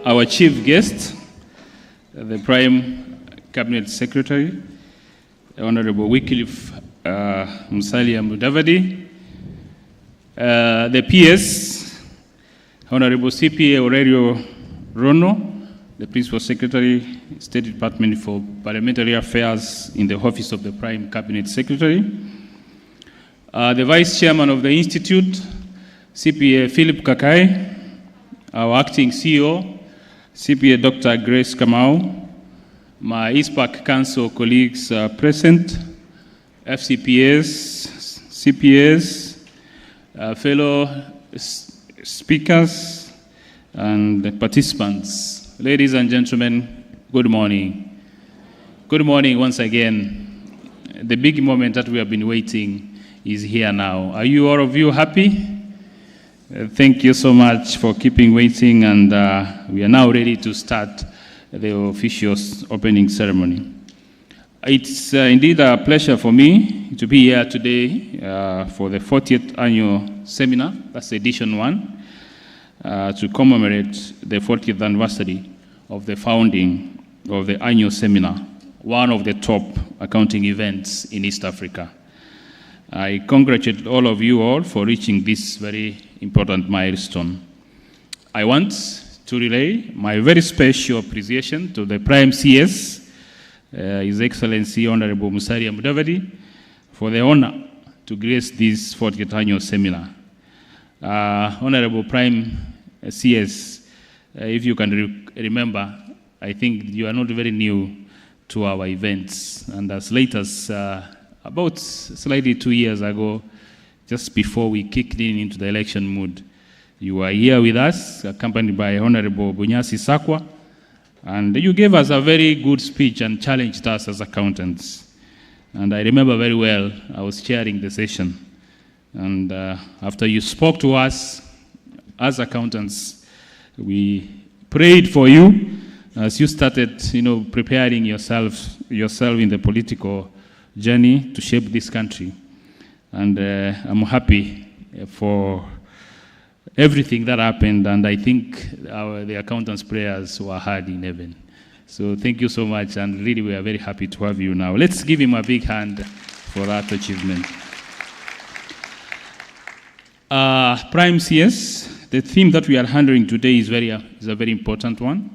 our chief guest, the Prime Cabinet Secretary, Honorable Wycliffe Musalia Mudavadi, the PS, Honorable CPA Aurelio Rono, the Principal Secretary, State Department for Parliamentary Affairs in the Office of the Prime Cabinet Secretary, the Vice Chairman of the Institute, CPA Philip Kakai, our Acting CEO, CPA Dr. Grace Kamau, my ISPAC Council colleagues present, FCPS, CPS, fellow speakers, and participants. Ladies and gentlemen, good morning. Good morning once again. The big moment that we have been waiting is here now. Are you, all of you, happy? Thank you so much for keeping waiting, and we are now ready to start the official opening ceremony. It's indeed a pleasure for me to be here today for the 40th annual seminar, that's edition 1, to commemorate the 40th anniversary of the founding of the annual seminar, one of the top accounting events in East Africa. I congratulate all of you all for reaching this very important milestone. I want to relay my very special appreciation to the Prime CS, His Excellency Honorable Musalia Mudavadi, for the honor to grace this 40th annual seminar. Honorable Prime CS, if you can remember, I think you are not very new to our events, and as late as about slightly 2 years ago, just before we kicked into the election mood, you were here with us, accompanied by Honorable Bunyasi Sakwa, and you gave us a very good speech and challenged us as accountants. And I remember very well, I was chairing the session. And after you spoke to us as accountants, we prayed for you as you started, preparing yourself in the political journey to shape this country. And I'm happy for everything that happened, and I think the accountants' prayers were heard in heaven. So thank you so much, and really we are very happy to have you now. Let's give him a big hand for that achievement. Prime CS, the theme that we are handling today is a very important one.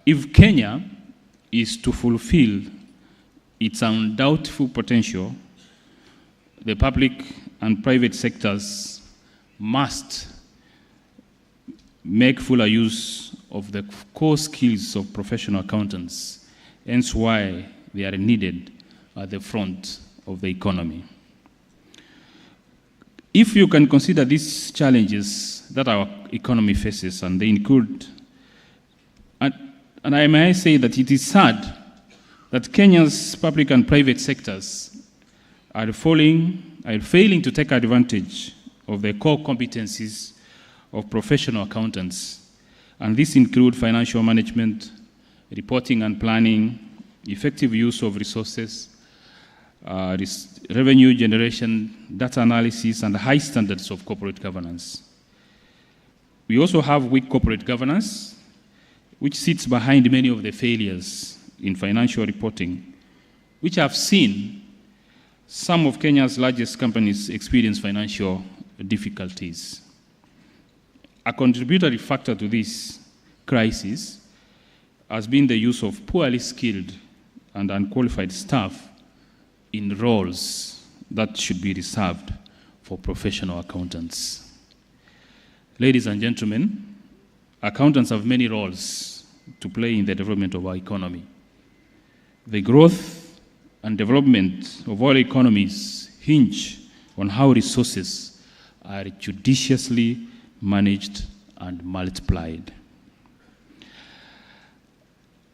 If Kenya is to fulfill its undoubtful potential, the public and private sectors must make fuller use of the core skills of professional accountants, hence why they are needed at the front of the economy. If you can consider these challenges that our economy faces, and they include, and I may say that it is sad that Kenya's public and private sectors are failing to take advantage of the core competencies of professional accountants. And this includes financial management, reporting and planning, effective use of resources, revenue generation, data analysis, and high standards of corporate governance. We also have weak corporate governance, which sits behind many of the failures in financial reporting, which have seen some of Kenya's largest companies experience financial difficulties. A contributory factor to this crisis has been the use of poorly skilled and unqualified staff in roles that should be reserved for professional accountants. Ladies and gentlemen, accountants have many roles to play in the development of our economy. The growth and development of all economies hinge on how resources are judiciously managed and multiplied.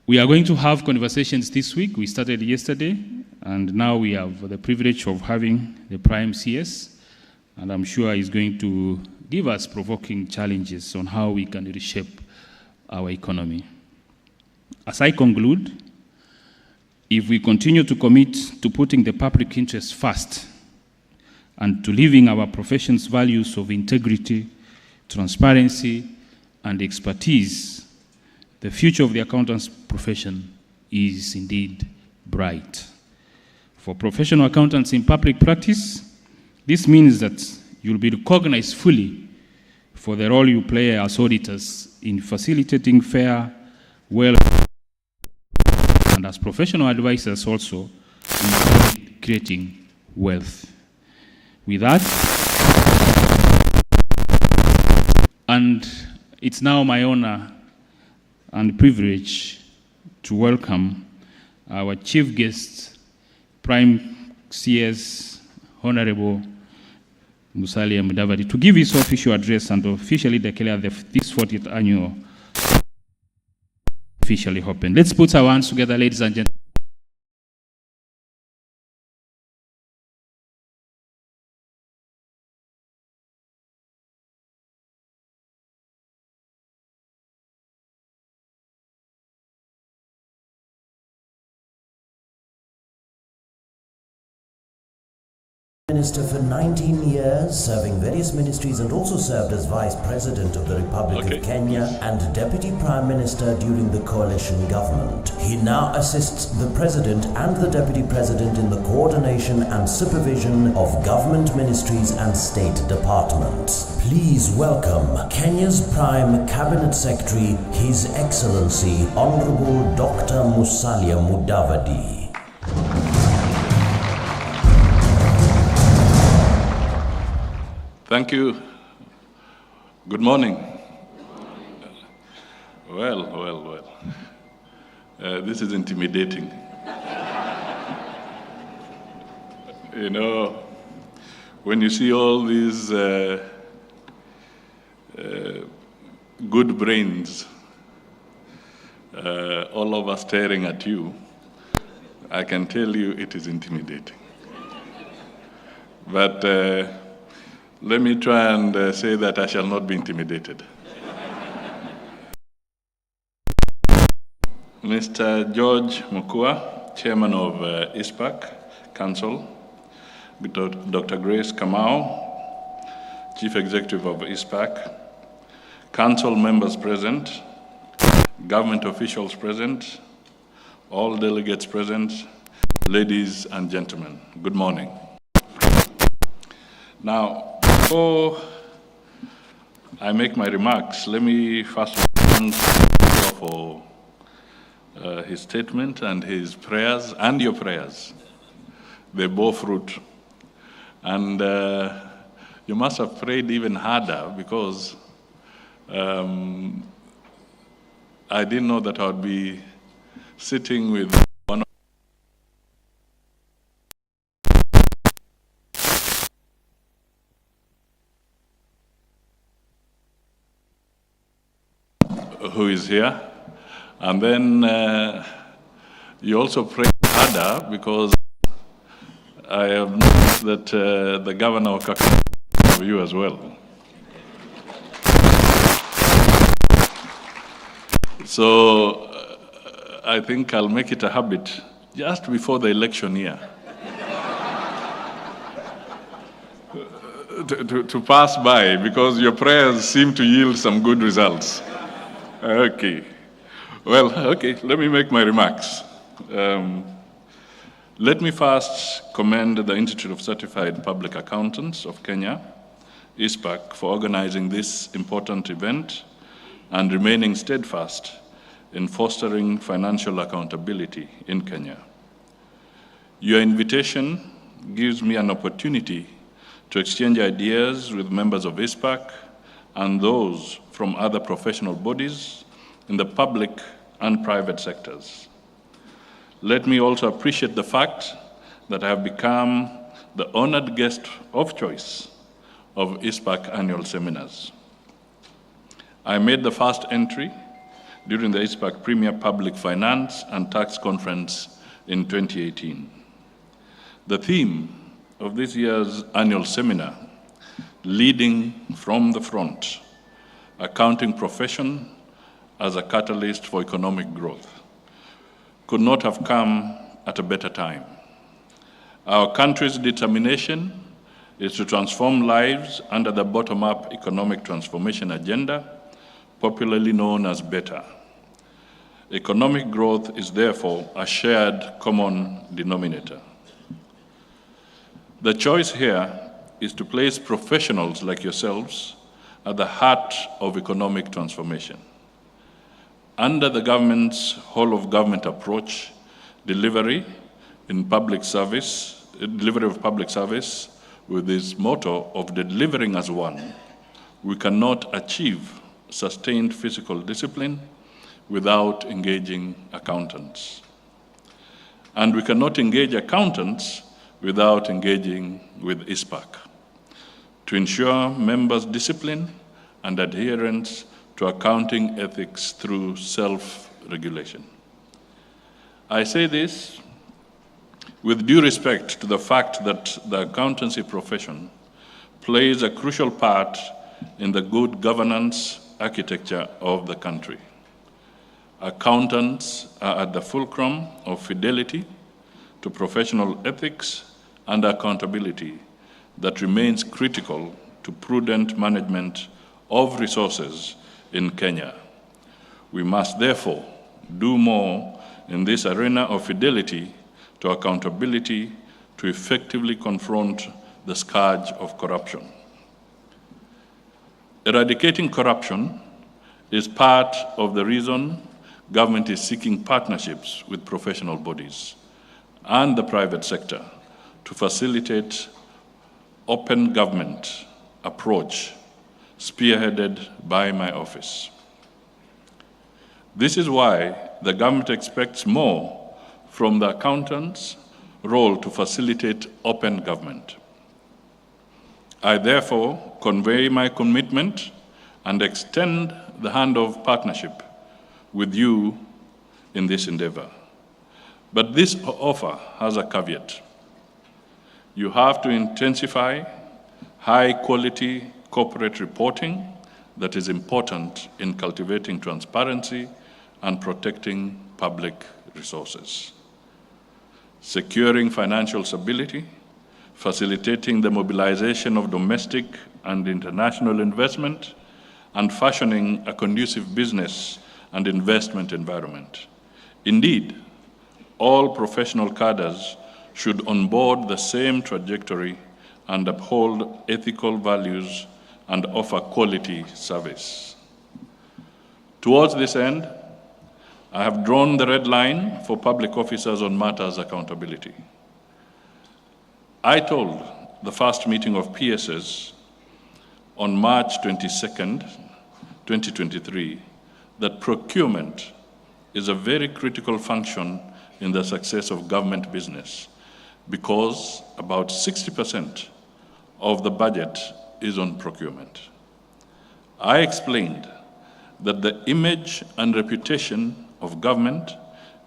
We are going to have conversations this week. We started yesterday, and now we have the privilege of having the Prime CS, and I'm sure he's going to give us provoking challenges on how we can reshape our economy. As I conclude, if we continue to commit to putting the public interest first and to living our profession's values of integrity, transparency, and expertise, the future of the accountant's profession is indeed bright. For professional accountants in public practice, this means that you'll be recognized fully for the role you play as auditors in facilitating fair, and as professional advisors also in creating wealth. With that, and it's now my honor and privilege to welcome our chief guest, Prime CS Honorable Musalia Mudavadi, to give his official address and officially declare this 40th annual officially open. Let's put our hands together, ladies and gentlemen. Minister for 19 years, serving various ministries, and also served as Vice President of the Republic of Kenya and Deputy Prime Minister during the coalition government. He now assists the President and the Deputy President in the coordination and supervision of government ministries and state departments. Please welcome Kenya's Prime Cabinet Secretary, His Excellency Honorable Dr. Musalia Mudavadi. Thank you. Good morning. Well. This is intimidating. You know, when you see all these good brains all over staring at you, I can tell you it is intimidating. But let me try and say that I shall not be intimidated. Mr. George Mukua, Chairman of ISPAC Council, Dr. Grace Kamau, Chief Executive of ISPAC, Council members present, government officials present, all delegates present, ladies and gentlemen, good morning. Now, before I make my remarks, let me first thank God for his statement and his prayers and your prayers. They bore fruit. And you must have prayed even harder because I didn't know that I would be sitting with one who is here. And then you also prayed harder because I have noticed that the governor of Kakamega of you as well. So I think I'll make it a habit just before the election year to pass by because your prayers seem to yield some good results. Okay. Well, okay, let me make my remarks. Let me first commend the Institute of Certified Public Accountants of Kenya, ISPAC, for organizing this important event and remaining steadfast in fostering financial accountability in Kenya. Your invitation gives me an opportunity to exchange ideas with members of ISPAC and those from other professional bodies in the public and private sectors. Let me also appreciate the fact that I have become the honored guest of choice of ISPAC annual seminars. I made the first entry during the ISPAC Premier Public Finance and Tax Conference in 2018. The theme of this year's annual seminar, Leading from the Front, Accounting Profession as a Catalyst for Economic Growth, could not have come at a better time. Our country's determination is to transform lives under the bottom-up economic transformation agenda, popularly known as better. Economic growth is therefore a shared common denominator. The choice here is to place professionals like yourselves at the heart of economic transformation. Under the government's whole-of-government approach, delivery of public service with this motto of delivering as one, we cannot achieve sustained fiscal discipline without engaging accountants. And we cannot engage accountants without engaging with ISPAC to ensure members' discipline and adherence to accounting ethics through self-regulation. I say this with due respect to the fact that the accountancy profession plays a crucial part in the good governance architecture of the country. Accountants are at the fulcrum of fidelity to professional ethics and accountability that remains critical to prudent management of resources in Kenya. We must therefore do more in this arena of fidelity to accountability to effectively confront the scourge of corruption. Eradicating corruption is part of the reason government is seeking partnerships with professional bodies and the private sector to facilitate open government approach spearheaded by my office. This is why the government expects more from the accountant's role to facilitate open government. I therefore convey my commitment and extend the hand of partnership with you in this endeavor. But this offer has a caveat. You have to intensify high-quality corporate reporting that is important in cultivating transparency and protecting public resources. Securing financial stability, facilitating the mobilization of domestic and international investment, and fashioning a conducive business and investment environment. Indeed, all professional cadres should onboard the same trajectory and uphold ethical values and offer quality service. Towards this end, I have drawn the red line for public officers on matters accountability. I told the first meeting of PSs on March 22nd, 2023, that procurement is a very critical function in the success of government business because about 60% of the budget is on procurement. I explained that the image and reputation of government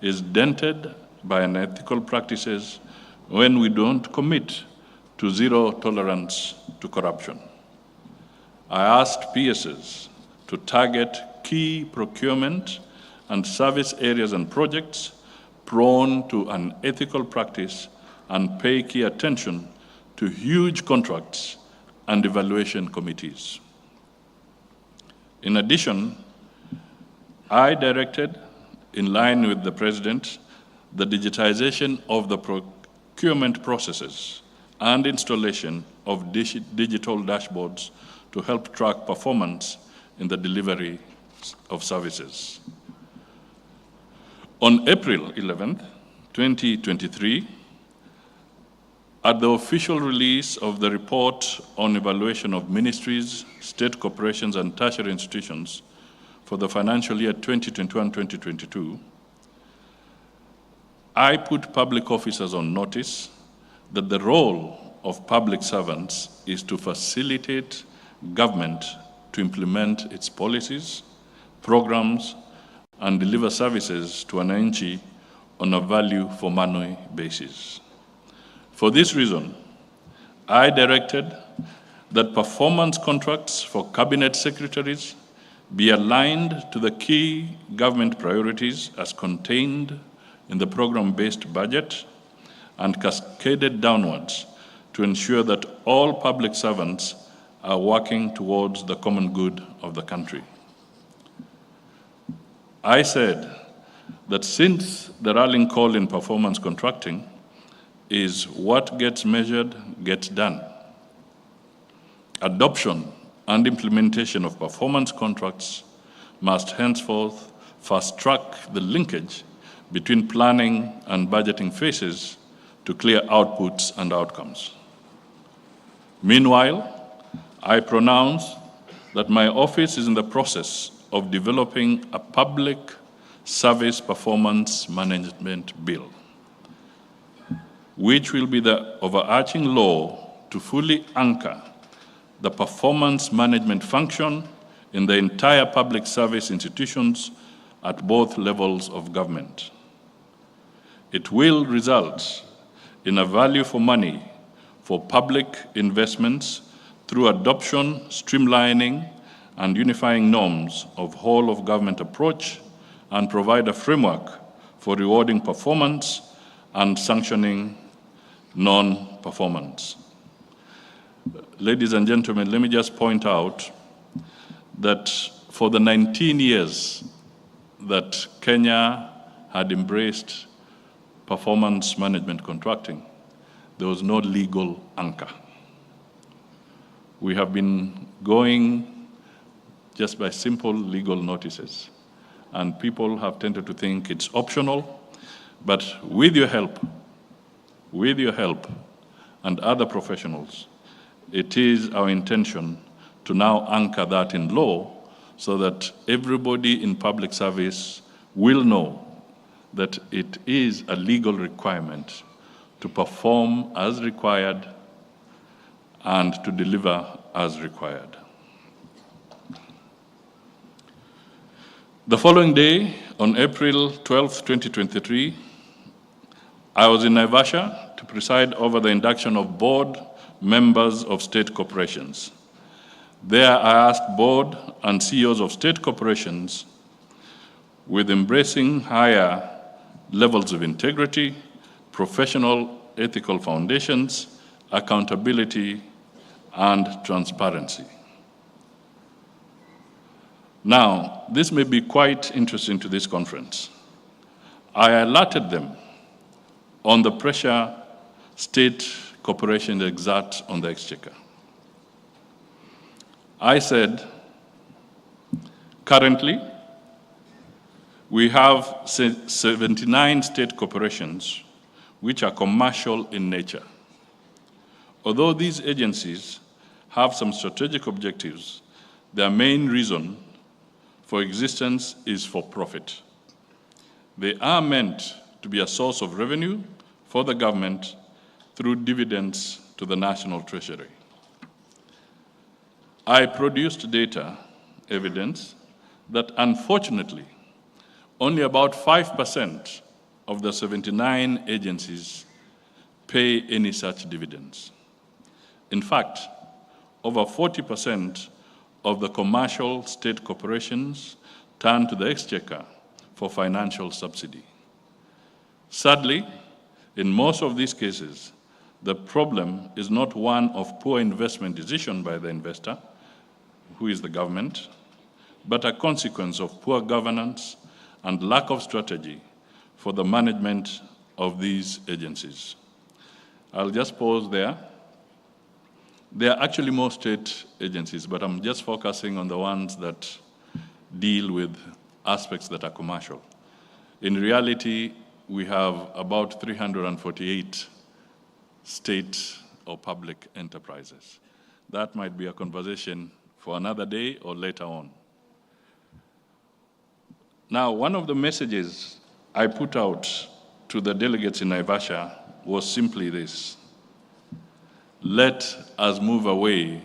is dented by unethical practices when we don't commit to zero tolerance to corruption. I asked PSs to target key procurement and service areas and projects prone to unethical practice and pay key attention to huge contracts and evaluation committees. In addition, I directed, in line with the President, the digitization of the procurement processes and installation of digital dashboards to help track performance in the delivery of services. On April 11th, 2023, at the official release of the report on evaluation of ministries, state corporations, and tertiary institutions for the financial year 2021-2022, I put public officers on notice that the role of public servants is to facilitate government to implement its policies, programs, and deliver services to wananchi on a value-for-money basis. For this reason, I directed that performance contracts for cabinet secretaries be aligned to the key government priorities as contained in the program-based budget and cascaded downwards to ensure that all public servants are working towards the common good of the country. I said that since the rallying call in performance contracting is what gets measured gets done, adoption and implementation of performance contracts must henceforth fast-track the linkage between planning and budgeting phases to clear outputs and outcomes. Meanwhile, I pronounce that my office is in the process of developing a public service performance management bill, which will be the overarching law to fully anchor the performance management function in the entire public service institutions at both levels of government. It will result in a value for money for public investments through adoption, streamlining, and unifying norms of whole-of-government approach, and provide a framework for rewarding performance and sanctioning non-performance. Ladies and gentlemen, let me just point out that for the 19 years that Kenya had embraced performance management contracting, there was no legal anchor. We have been going just by simple legal notices, and people have tended to think it's optional, but with your help and other professionals, it is our intention to now anchor that in law so that everybody in public service will know that it is a legal requirement to perform as required and to deliver as required. The following day, on April 12, 2023, I was in Naivasha to preside over the induction of board members of state corporations. There I asked board and CEOs of state corporations, with embracing higher levels of integrity, professional ethical foundations, accountability, and transparency. Now, this may be quite interesting to this conference. I alerted them on the pressure state corporations exert on the exchequer. I said, currently, we have 79 state corporations which are commercial in nature. Although these agencies have some strategic objectives, their main reason for existence is for profit. They are meant to be a source of revenue for the government through dividends to the national treasury. I produced data evidence that unfortunately, only about 5% of the 79 agencies pay any such dividends. In fact, over 40% of the commercial state corporations turn to the exchequer for financial subsidy. Sadly, in most of these cases, the problem is not one of poor investment decision by the investor, who is the government, but a consequence of poor governance and lack of strategy for the management of these agencies. I'll just pause there. There are actually more state agencies, but I'm just focusing on the ones that deal with aspects that are commercial. In reality, we have about 348 state or public enterprises. That might be a conversation for another day or later on. Now, one of the messages I put out to the delegates in Naivasha was simply this: let us move away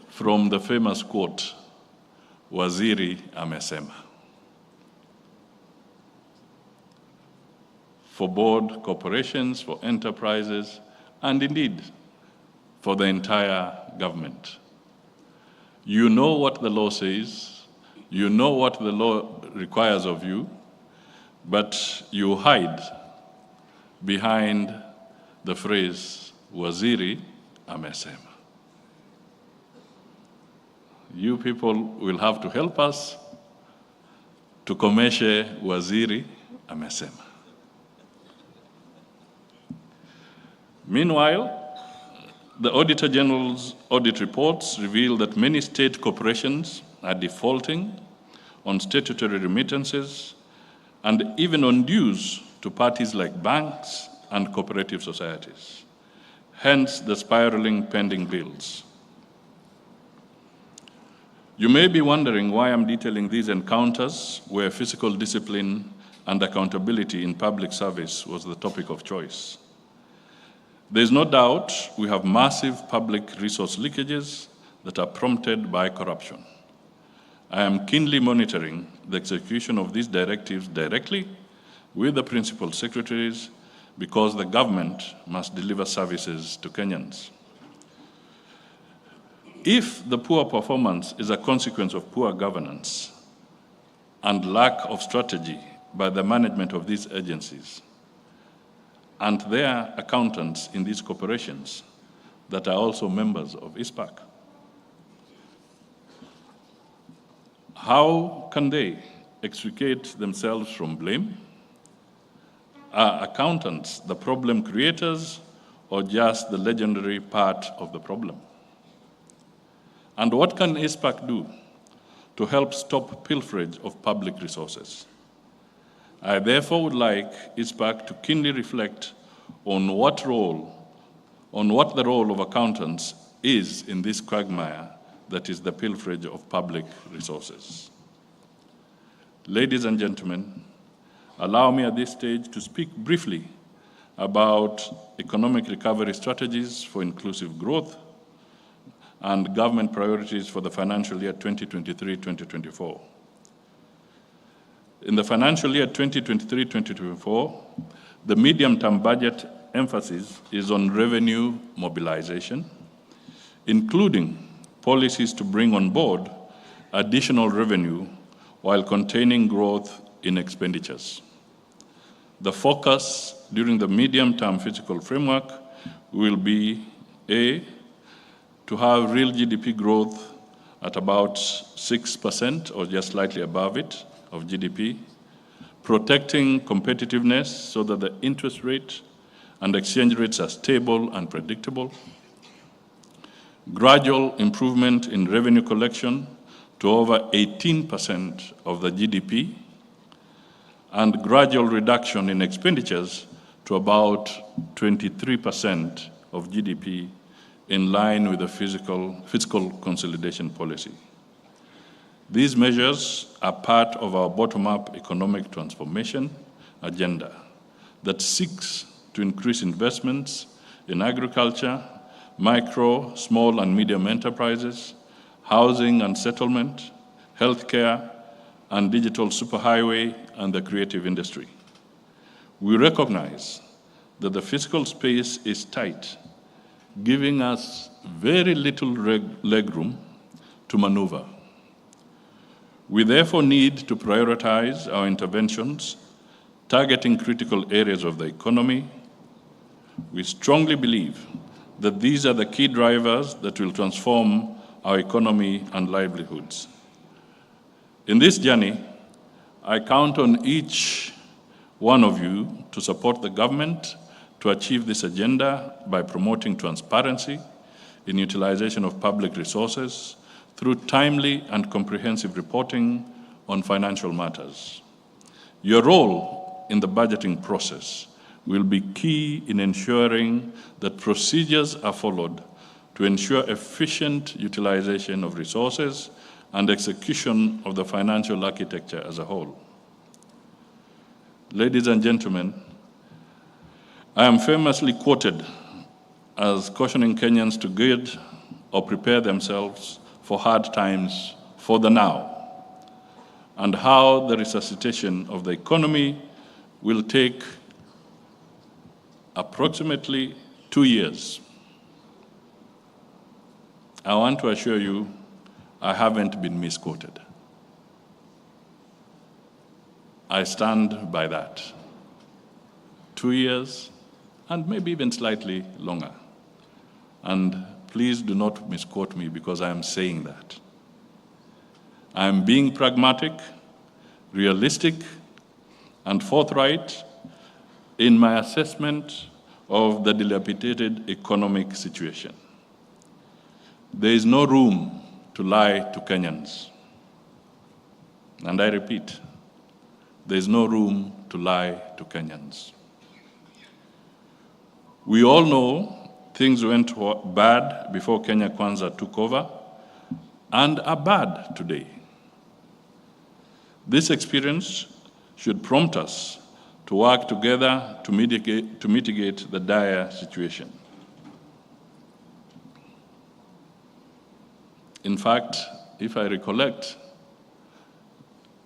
from the famous quote, Waziri amesema. For board corporations, for enterprises, and indeed for the entire government. You know what the law says, you know what the law requires of you, but you hide behind the phrase, Waziri amesema. You people will have to help us tukomeshe waziri amesema. Meanwhile, the Auditor General's audit reports reveal that many state corporations are defaulting on statutory remittances and even on dues to parties like banks and cooperative societies, hence the spiraling pending bills. You may be wondering why I'm detailing these encounters where fiscal discipline and accountability in public service was the topic of choice. There is no doubt we have massive public resource leakages that are prompted by corruption. I am keenly monitoring the execution of these directives directly with the principal secretaries because the government must deliver services to Kenyans. If the poor performance is a consequence of poor governance and lack of strategy by the management of these agencies and their accountants in these corporations that are also members of ISPAC, how can they extricate themselves from blame? Are accountants the problem creators or just the legendary part of the problem? And what can ISPAC do to help stop pilferage of public resources? I therefore would like ISPAC to keenly reflect on what the role of accountants is in this quagmire that is the pilferage of public resources. Ladies and gentlemen, allow me at this stage to speak briefly about economic recovery strategies for inclusive growth and government priorities for the financial year 2023-2024. In the financial year 2023-2024, the medium-term budget emphasis is on revenue mobilization, including policies to bring on board additional revenue while containing growth in expenditures. The focus during the medium-term fiscal framework will be A, to have real GDP growth at about 6% or just slightly above it of GDP, protecting competitiveness so that the interest rate and exchange rates are stable and predictable, gradual improvement in revenue collection to over 18% of the GDP, and gradual reduction in expenditures to about 23% of GDP in line with the fiscal consolidation policy. These measures are part of our bottom-up economic transformation agenda that seeks to increase investments in agriculture, micro, small and medium enterprises, housing and settlement, healthcare, and digital superhighway and the creative industry. We recognize that the fiscal space is tight, giving us very little legroom to maneuver. We therefore need to prioritize our interventions, targeting critical areas of the economy. We strongly believe that these are the key drivers that will transform our economy and livelihoods. In this journey, I count on each one of you to support the government to achieve this agenda by promoting transparency in utilization of public resources through timely and comprehensive reporting on financial matters. Your role in the budgeting process will be key in ensuring that procedures are followed to ensure efficient utilization of resources and execution of the financial architecture as a whole. Ladies and gentlemen, I am famously quoted as cautioning Kenyans to gird or prepare themselves for hard times for the now, and how the resuscitation of the economy will take approximately 2 years. I want to assure you, I haven't been misquoted. I stand by that. 2 years, and maybe even slightly longer. And please do not misquote me because I am saying that. I am being pragmatic, realistic, and forthright in my assessment of the dilapidated economic situation. There is no room to lie to Kenyans. And I repeat, there is no room to lie to Kenyans. We all know things went bad before Kenya Kwanza took over and are bad today. This experience should prompt us to work together to mitigate the dire situation. In fact, if I recollect,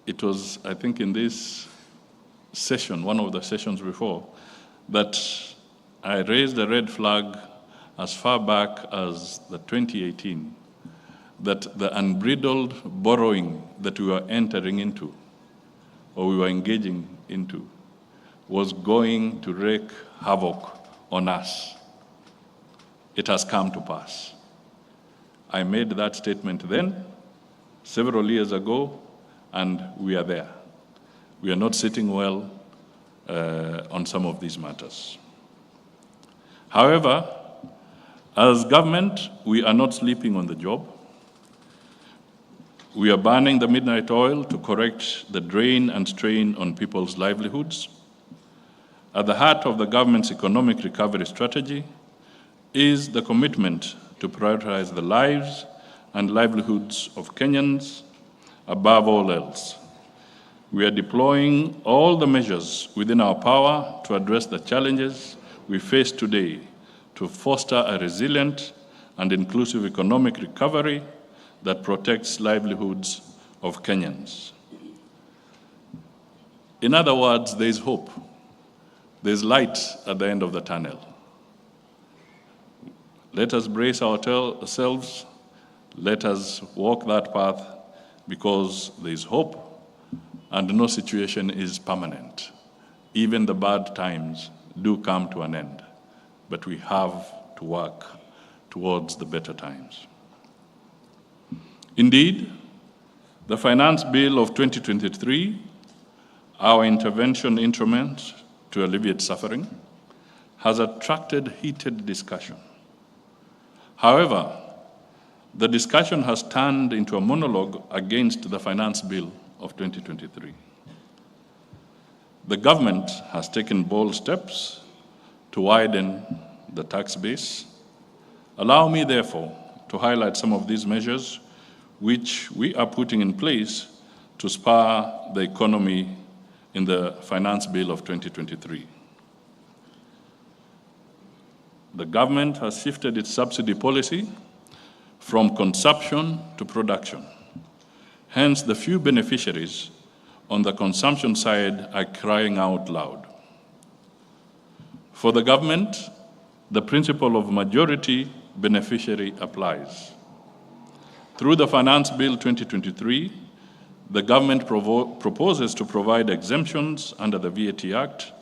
it was, I think, in this session, one of the sessions before, that I raised a red flag as far back as the 2018, that the unbridled borrowing that we were entering into, or we were engaging into, was going to wreak havoc on us. It has come to pass. I made that statement then, several years ago, and we are there. We are not sitting well on some of these matters. However, as government, we are not sleeping on the job. We are burning the midnight oil to correct the drain and strain on people's livelihoods. At the heart of the government's economic recovery strategy is the commitment to prioritize the lives and livelihoods of Kenyans above all else. We are deploying all the measures within our power to address the challenges we face today to foster a resilient and inclusive economic recovery that protects livelihoods of Kenyans. In other words, there is hope. There is light at the end of the tunnel. Let us brace ourselves. Let us walk that path, because there is hope and no situation is permanent. Even the bad times do come to an end, but we have to work towards the better times. Indeed, the Finance Bill of 2023, our intervention instrument to alleviate suffering, has attracted heated discussion. However, the discussion has turned into a monologue against the Finance Bill of 2023. The government has taken bold steps to widen the tax base. Allow me, therefore, to highlight some of these measures which we are putting in place to spur the economy in the Finance Bill of 2023. The government has shifted its subsidy policy from consumption to production. Hence, the few beneficiaries on the consumption side are crying out loud. For the government, the principle of majority beneficiary applies. Through the Finance Bill 2023, the government proposes to provide exemptions under the VAT Act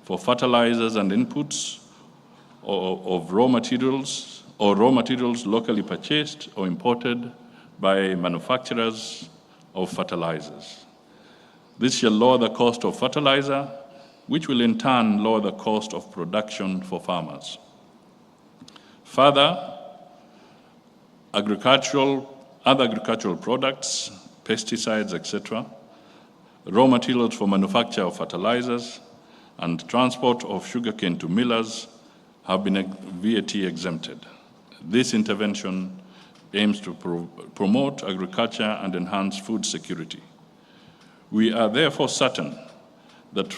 for fertilizers and inputs of raw materials locally purchased or imported by manufacturers of fertilizers. This shall lower the cost of fertilizer, which will in turn lower the cost of production for farmers. Further, other agricultural products, pesticides, etc., raw materials for manufacture of fertilizers, and transport of sugarcane to millers have been VAT exempted. This intervention aims to promote agriculture and enhance food security. We are therefore certain that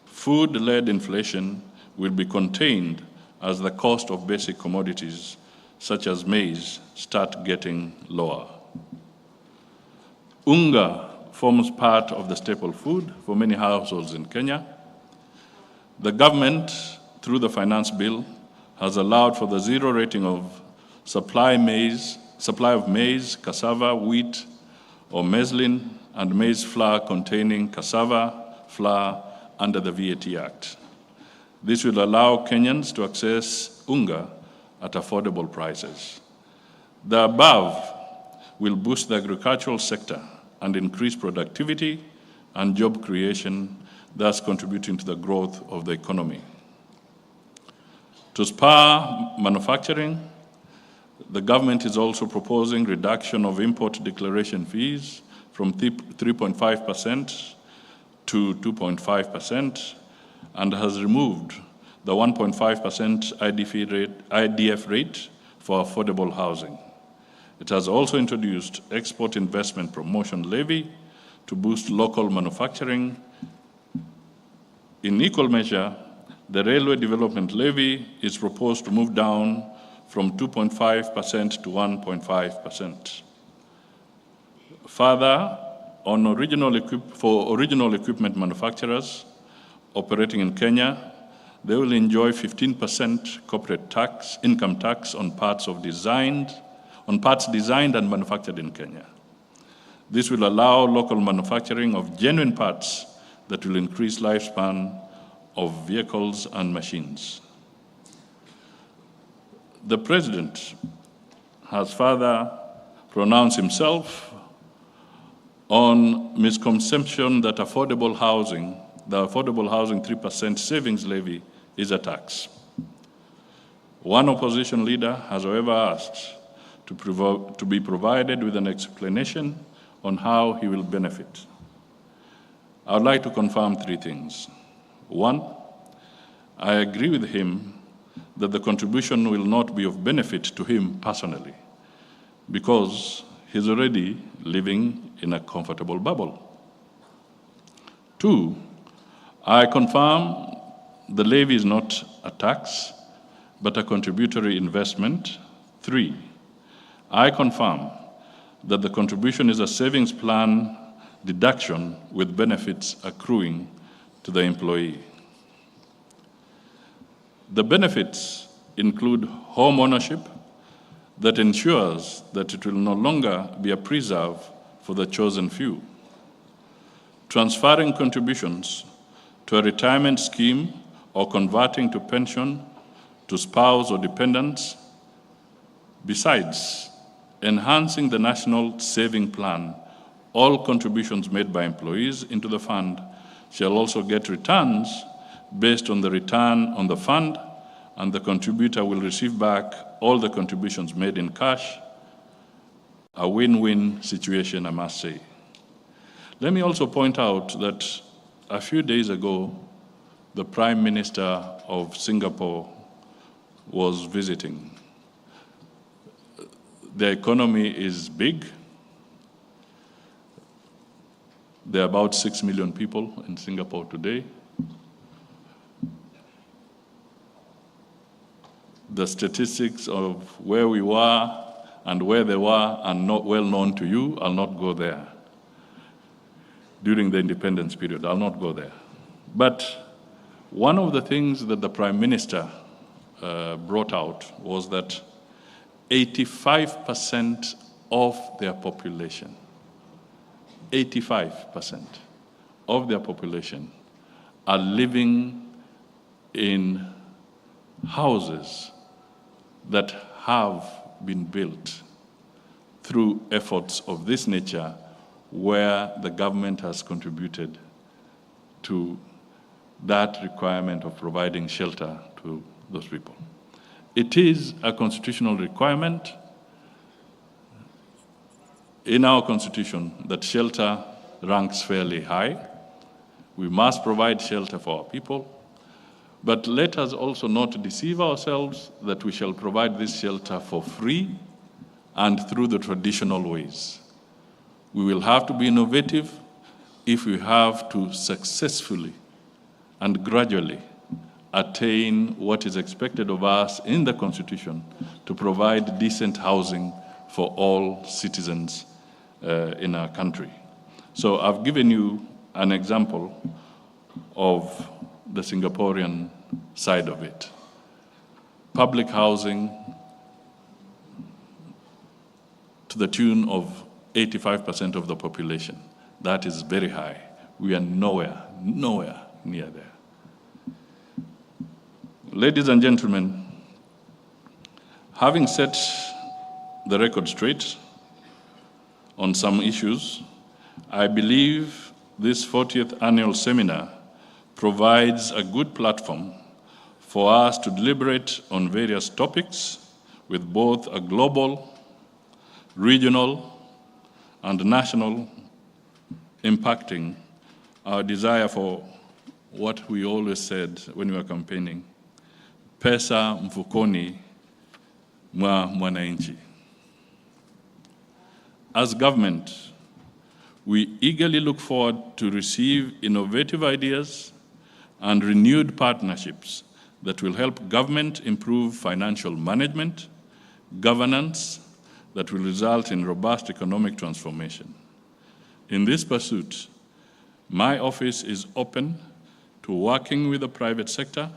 food-led inflation will be contained as the cost of basic commodities such as maize start getting lower. Unga forms part of the staple food for many households in Kenya. The government, through the Finance Bill, has allowed for the zero rating of supply of maize, cassava, wheat, or maislin, and maize flour containing cassava flour under the VAT Act. This will allow Kenyans to access unga at affordable prices. The above will boost the agricultural sector and increase productivity, and job creation, thus contributing to the growth of the economy. To spur manufacturing, the government is also proposing reduction of import declaration fees from 3.5% to 2.5% and has removed the 1.5% IDF rate for affordable housing. It has also introduced export investment promotion levy to boost local manufacturing. In equal measure, the railway development levy is proposed to move down from 2.5% to 1.5%. Further, for original equipment manufacturers operating in Kenya, they will enjoy 15% corporate income tax on parts designed and manufactured in Kenya. This will allow local manufacturing of genuine parts that will increase lifespan of vehicles and machines. The President has further pronounced himself on misconception that the affordable housing 3% savings levy is a tax. One opposition leader has, however, asked to be provided with an explanation on how he will benefit. I would like to confirm three things. One, I agree with him that the contribution will not be of benefit to him personally because he's already living in a comfortable bubble. Two, I confirm the levy is not a tax, but a contributory investment. Three, I confirm that the contribution is a savings plan deduction with benefits accruing to the employee. The benefits include home ownership that ensures that it will no longer be a preserve for the chosen few. Transferring contributions to a retirement scheme or converting to pension to spouse or dependents. Besides, enhancing the national saving plan, all contributions made by employees into the fund shall also get returns based on the return on the fund, and the contributor will receive back all the contributions made in cash. A win-win situation, I must say. Let me also point out that a few days ago, the Prime Minister of Singapore was visiting. The economy is big. There are about 6 million people in Singapore today. The statistics of where we were and where they were are not well known to you. I'll not go there. During the independence period, I'll not go there. But one of the things that the Prime Minister brought out was that 85% of their population, 85% of their population are living in houses that have been built through efforts of this nature where the government has contributed to that requirement of providing shelter to those people. It is a constitutional requirement in our constitution that shelter ranks fairly high. We must provide shelter for our people. But let us also not deceive ourselves that we shall provide this shelter for free and through the traditional ways. We will have to be innovative if we have to successfully and gradually attain what is expected of us in the Constitution to provide decent housing for all citizens in our country. So I've given you an example of the Singaporean side of it. Public housing to the tune of 85% of the population. That is very high. We are nowhere near there. Ladies and gentlemen, having set the record straight on some issues, I believe this 40th annual seminar provides a good platform for us to deliberate on various topics with both a global, regional, and national impacting our desire for what we always said when we were campaigning, pesa mfukoni mwa mwananchi. As government, we eagerly look forward to receive innovative ideas and renewed partnerships that will help government improve financial management, governance, that will result in robust economic transformation. In this pursuit, my office is open to working with the private sector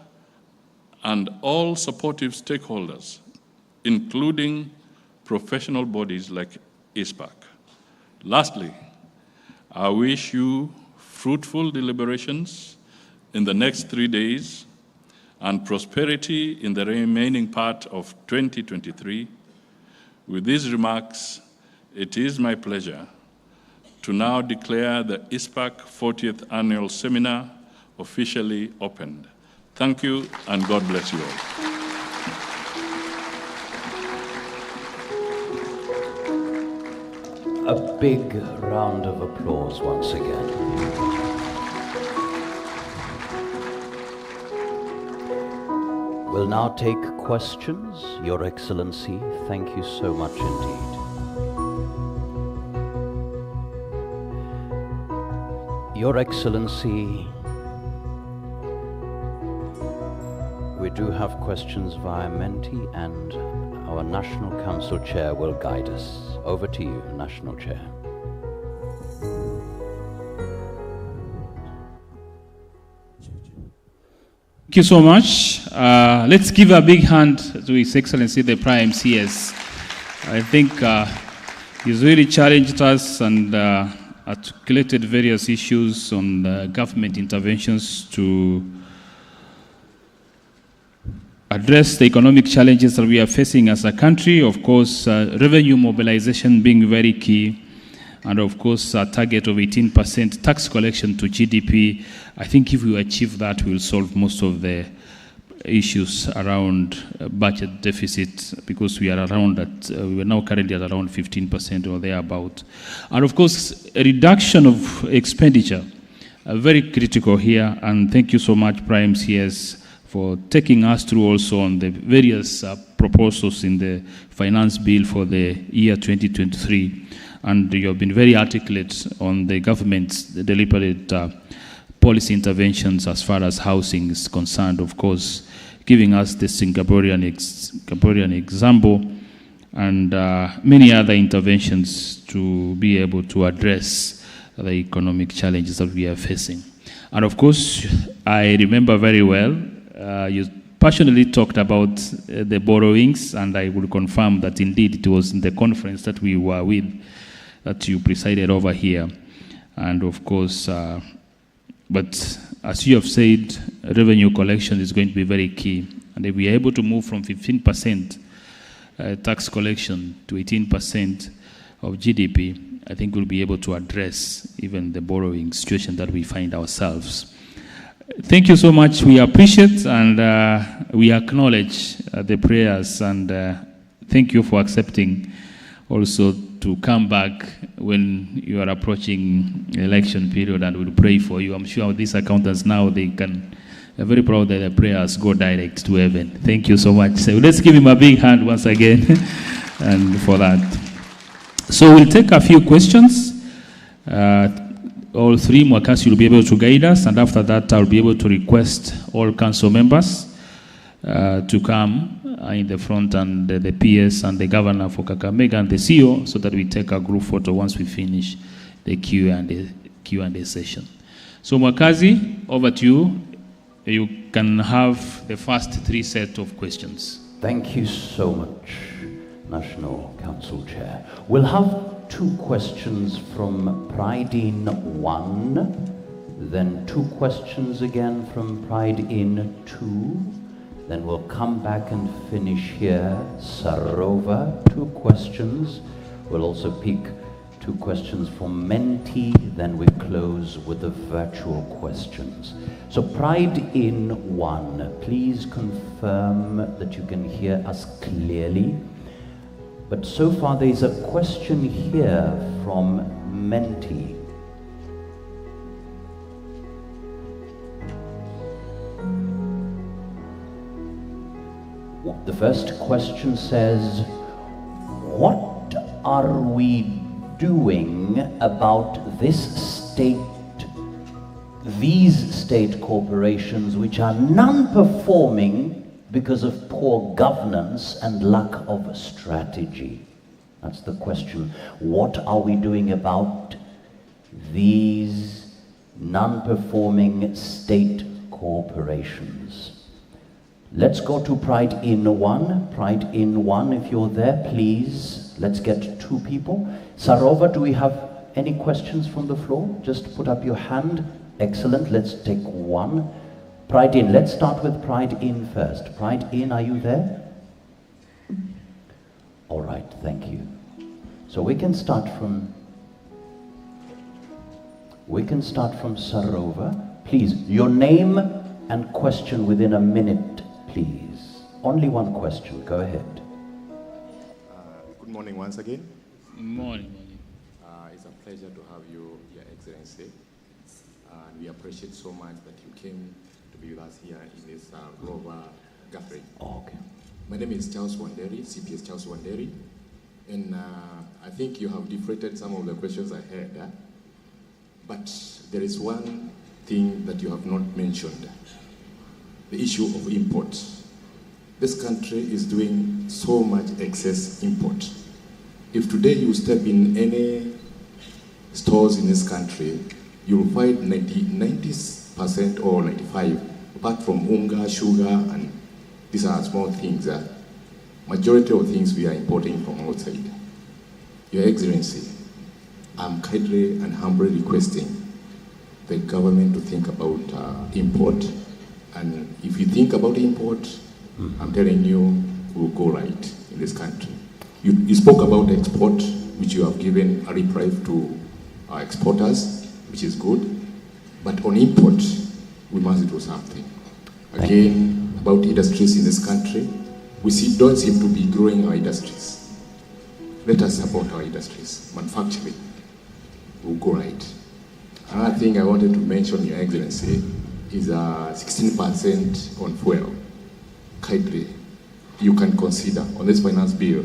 and all supportive stakeholders, including professional bodies like ISPAC. Lastly, I wish you fruitful deliberations in the next 3 days and prosperity in the remaining part of 2023. With these remarks, it is my pleasure to now declare the ISPAC 40th Annual Seminar officially opened. Thank you, and God bless you all. A big round of applause once again. We'll now take questions. Your Excellency, thank you so much indeed. Your Excellency, we do have questions via Menti, and our National Council Chair will guide us. Over to you, National Chair. Thank you so much. Let's give a big hand to His Excellency the Prime CS. I think he's really challenged us and articulated various issues on government interventions to address the economic challenges that we are facing as a country. Of course, revenue mobilization being very key, and of course, a target of 18% tax collection to GDP. I think if we achieve that, we'll solve most of the issues around budget deficit, because we are around at, we are now currently at around 15% or thereabout. And of course, a reduction of expenditure, very critical here. And thank you so much, Prime CS, for taking us through also on the various proposals in the finance bill for the year 2023. And you have been very articulate on the government's deliberate policy interventions as far as housing is concerned, of course, giving us the Singaporean example and many other interventions to be able to address the economic challenges that we are facing. And of course, I remember very well, you passionately talked about the borrowings, and I will confirm that indeed it was in the conference that we were with that you presided over here. And of course, but as you have said, revenue collection is going to be very key. And if we are able to move from 15% tax collection to 18% of GDP, I think we'll be able to address even the borrowing situation that we find ourselves. Thank you so much. We appreciate and we acknowledge the prayers, and thank you for accepting also to come back when you are approaching election period, and we'll pray for you. I'm sure these accountants now, they can, they're very proud that their prayers go direct to heaven. Thank you so much. So let's give him a big hand once again and for that. So we'll take a few questions. All three, Mwakasi will be able to guide us, and after that I'll be able to request all council members to come in the front, and the PS and the governor for Kakamega and the CEO, so that we take a group photo once we finish the Q&A session. So Mwakasi, over to you. You can have the first three sets of questions. Thank you so much, National Council Chair. We'll have 2 questions from Pride in 1, then 2 questions again from Pride in 2, then we'll come back and finish here. Sarova, 2 questions. We'll also pick 2 questions from Menti, then we close with the virtual questions. So Pride in 1, please confirm that you can hear us clearly. But so far there is a question here from Menti. The first question says, what are we doing about these state corporations which are non-performing because of poor governance and lack of strategy? That's the question. What are we doing about these non-performing state corporations? Let's go to Pride in 1. Pride in 1, if you're there, please. Let's get 2 people. Sarova, do we have any questions from the floor? Just put up your hand. Excellent. Let's take 1. Pride in. Let's start with Pride in first. Pride in, are you there? All right, thank you. So we can start from Sarova. Please, your name and question within a minute, please. Only 1 question. Go ahead. Good morning once again. Morning. It's a pleasure to have you, Your Excellency. And we appreciate so much that you came to be with us here in this global gathering. Oh, okay. My name is Charles Wanderi, CPS Charles Wanderi. And I think you have deflated some of the questions I had. But there is one thing that you have not mentioned. The issue of import. This country is doing so much excess import. If today you step in any stores in this country, you will find 90% or 95%, apart from unga, sugar, and these are small things. Majority of things we are importing from outside. Your Excellency, I'm kindly and humbly requesting the government to think about import. And if you think about import, I'm telling you, we'll go right in this country. You spoke about export, which you have given a reprieve to our exporters, which is good. But on import, we must do something. Again, about industries in this country, we don't seem to be growing our industries. Let us support our industries, manufacturing. We'll go right. Another thing I wanted to mention, Your Excellency, is 16% on fuel. Kindly, you can consider on this finance bill,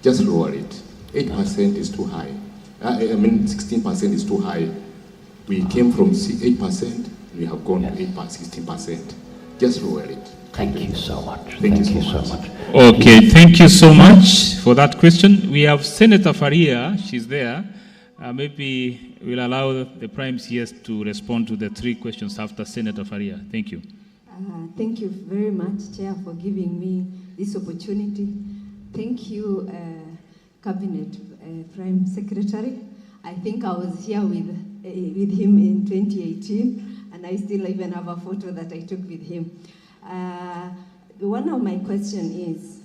just lower it. 8% is too high. 16% is too high. We came from 8%, we have gone to 16%. Just lower it. Thank you so much. Thank you so much. Okay, thank you so much for that question. We have Senator Faria, she's there. Maybe we'll allow the Prime CS to respond to the 3 questions after Senator Faria. Thank you. Thank you very much, Chair, for giving me this opportunity. Thank you, Cabinet Prime Secretary. I think I was here with him in 2018, and I still even have a photo that I took with him. One of my questions is,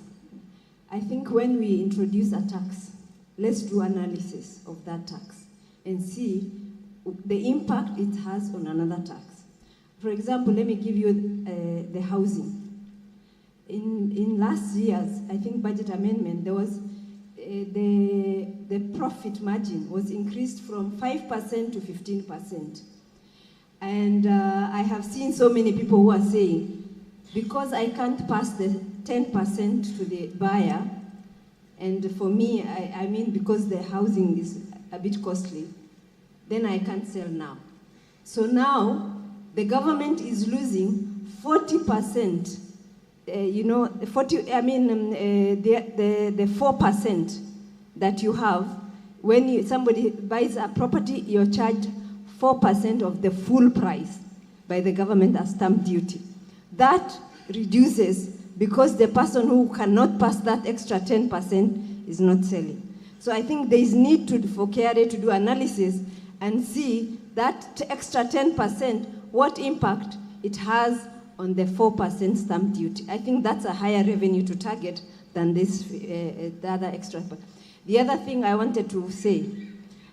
I think when we introduce a tax, let's do analysis of that tax and see the impact it has on another tax. For example, let me give you the housing. In last year's, I think, budget amendment, there was the profit margin was increased from 5% to 15%. And I have seen so many people who are saying, because I can't pass the 10% to the buyer, and for me, I mean because the housing is a bit costly, then I can't sell now. So now, the government is losing 40%, the 4% that you have. When somebody buys a property, you're charged 4% of the full price by the government as stamp duty. That reduces because the person who cannot pass that extra 10% is not selling. So I think there is need for KRA to do analysis and see that extra 10%, what impact it has on the 4% stamp duty. I think that's a higher revenue to target than this, the other extra. The other thing I wanted to say,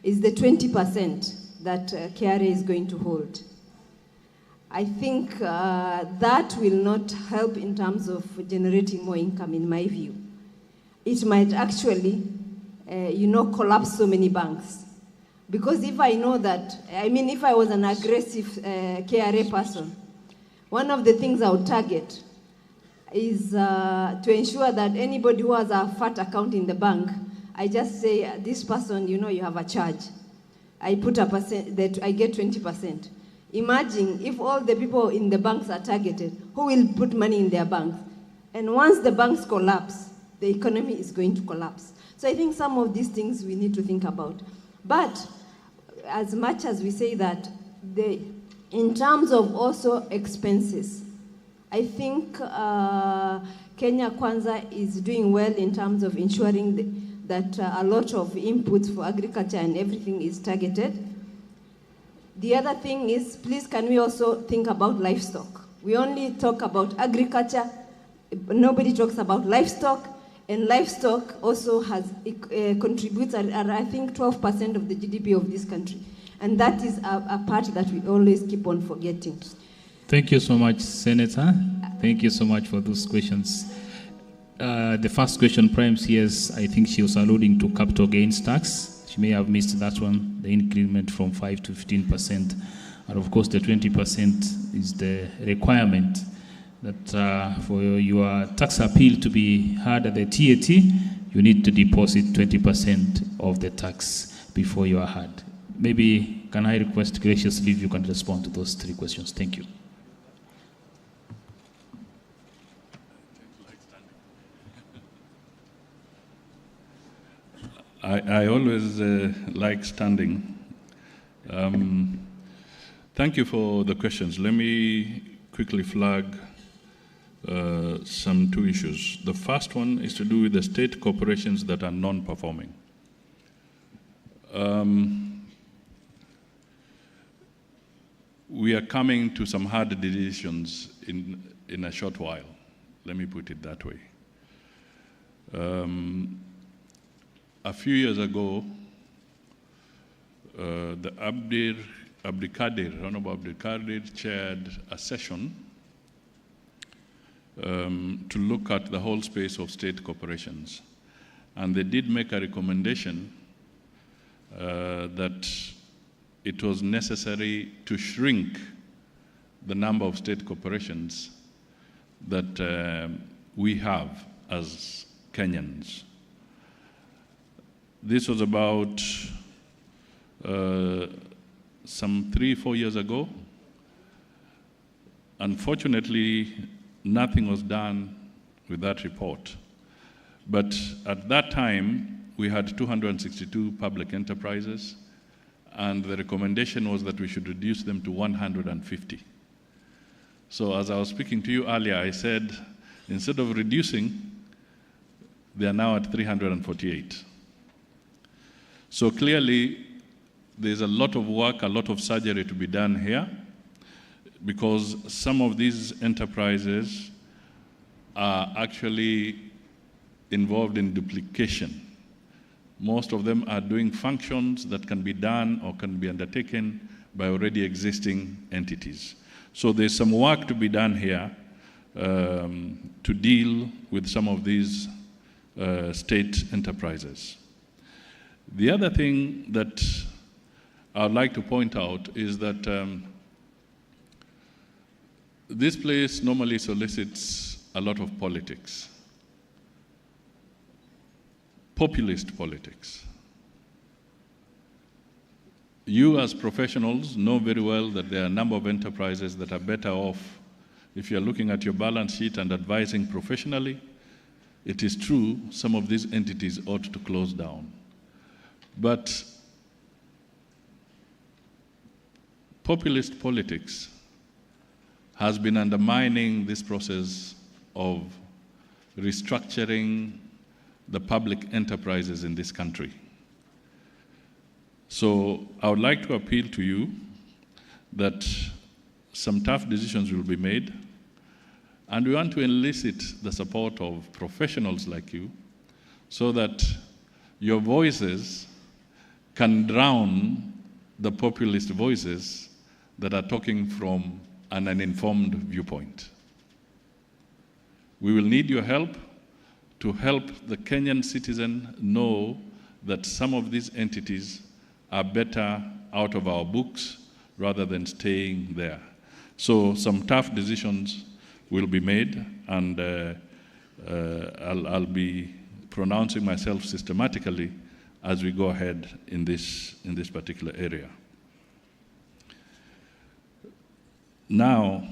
is the 20% that KRA is going to hold. I think that will not help in terms of generating more income, in my view. It might actually, collapse so many banks. Because if I know that, if I was an aggressive KRA person, one of the things I would target is to ensure that anybody who has a fat account in the bank, I just say, this person, you have a charge. I put a percent, that I get 20%. Imagine if all the people in the banks are targeted, who will put money in their banks? And once the banks collapse, the economy is going to collapse. So I think some of these things we need to think about. But as much as we say that, in terms of also expenses, I think Kenya Kwanza is doing well in terms of ensuring that a lot of inputs for agriculture and everything is targeted. The other thing is, please can we also think about livestock? We only talk about agriculture, nobody talks about livestock, and livestock also contributes at I think 12% of the GDP of this country. And that is a part that we always keep on forgetting. Thank you so much, Senator. Thank you so much for those questions. The first question, Prime CS, I think she was alluding to capital gains tax. She may have missed that one, the increment from 5 to 15%. And of course, the 20% is the requirement that for your tax appeal to be heard at the TAT, you need to deposit 20% of the tax before you are heard. Maybe, can I request graciously if you can respond to those three questions? Thank you. I always like standing. Thank you for the questions. Let me quickly flag some two issues. The first one is to do with the state corporations that are non-performing. We are coming to some hard decisions in a short while. Let me put it that way. A few years ago, the Honorable Abdulkadir chaired a session to look at the whole space of state corporations. And they did make a recommendation that it was necessary to shrink the number of state corporations that we have as Kenyans. This was about some 3-4 years ago. Unfortunately, nothing was done with that report. But at that time, we had 262 public enterprises, and the recommendation was that we should reduce them to 150. So as I was speaking to you earlier, I said, instead of reducing, they are now at 348. So clearly, there's a lot of work, a lot of surgery to be done here, because some of these enterprises are actually involved in duplication. Most of them are doing functions that can be done or can be undertaken by already existing entities. So there's some work to be done here to deal with some of these state enterprises. The other thing that I'd like to point out is that this place normally solicits a lot of politics, populist politics. You as professionals know very well that there are a number of enterprises that are better off if you're looking at your balance sheet and advising professionally. It is true, some of these entities ought to close down. But populist politics has been undermining this process of restructuring the public enterprises in this country. So I would like to appeal to you that some tough decisions will be made, and we want to elicit the support of professionals like you so that your voices can drown the populist voices that are talking from an uninformed viewpoint. We will need your help to help the Kenyan citizen know that some of these entities are better out of our books rather than staying there. So some tough decisions will be made, and I'll be pronouncing myself systematically as we go ahead in this particular area. Now,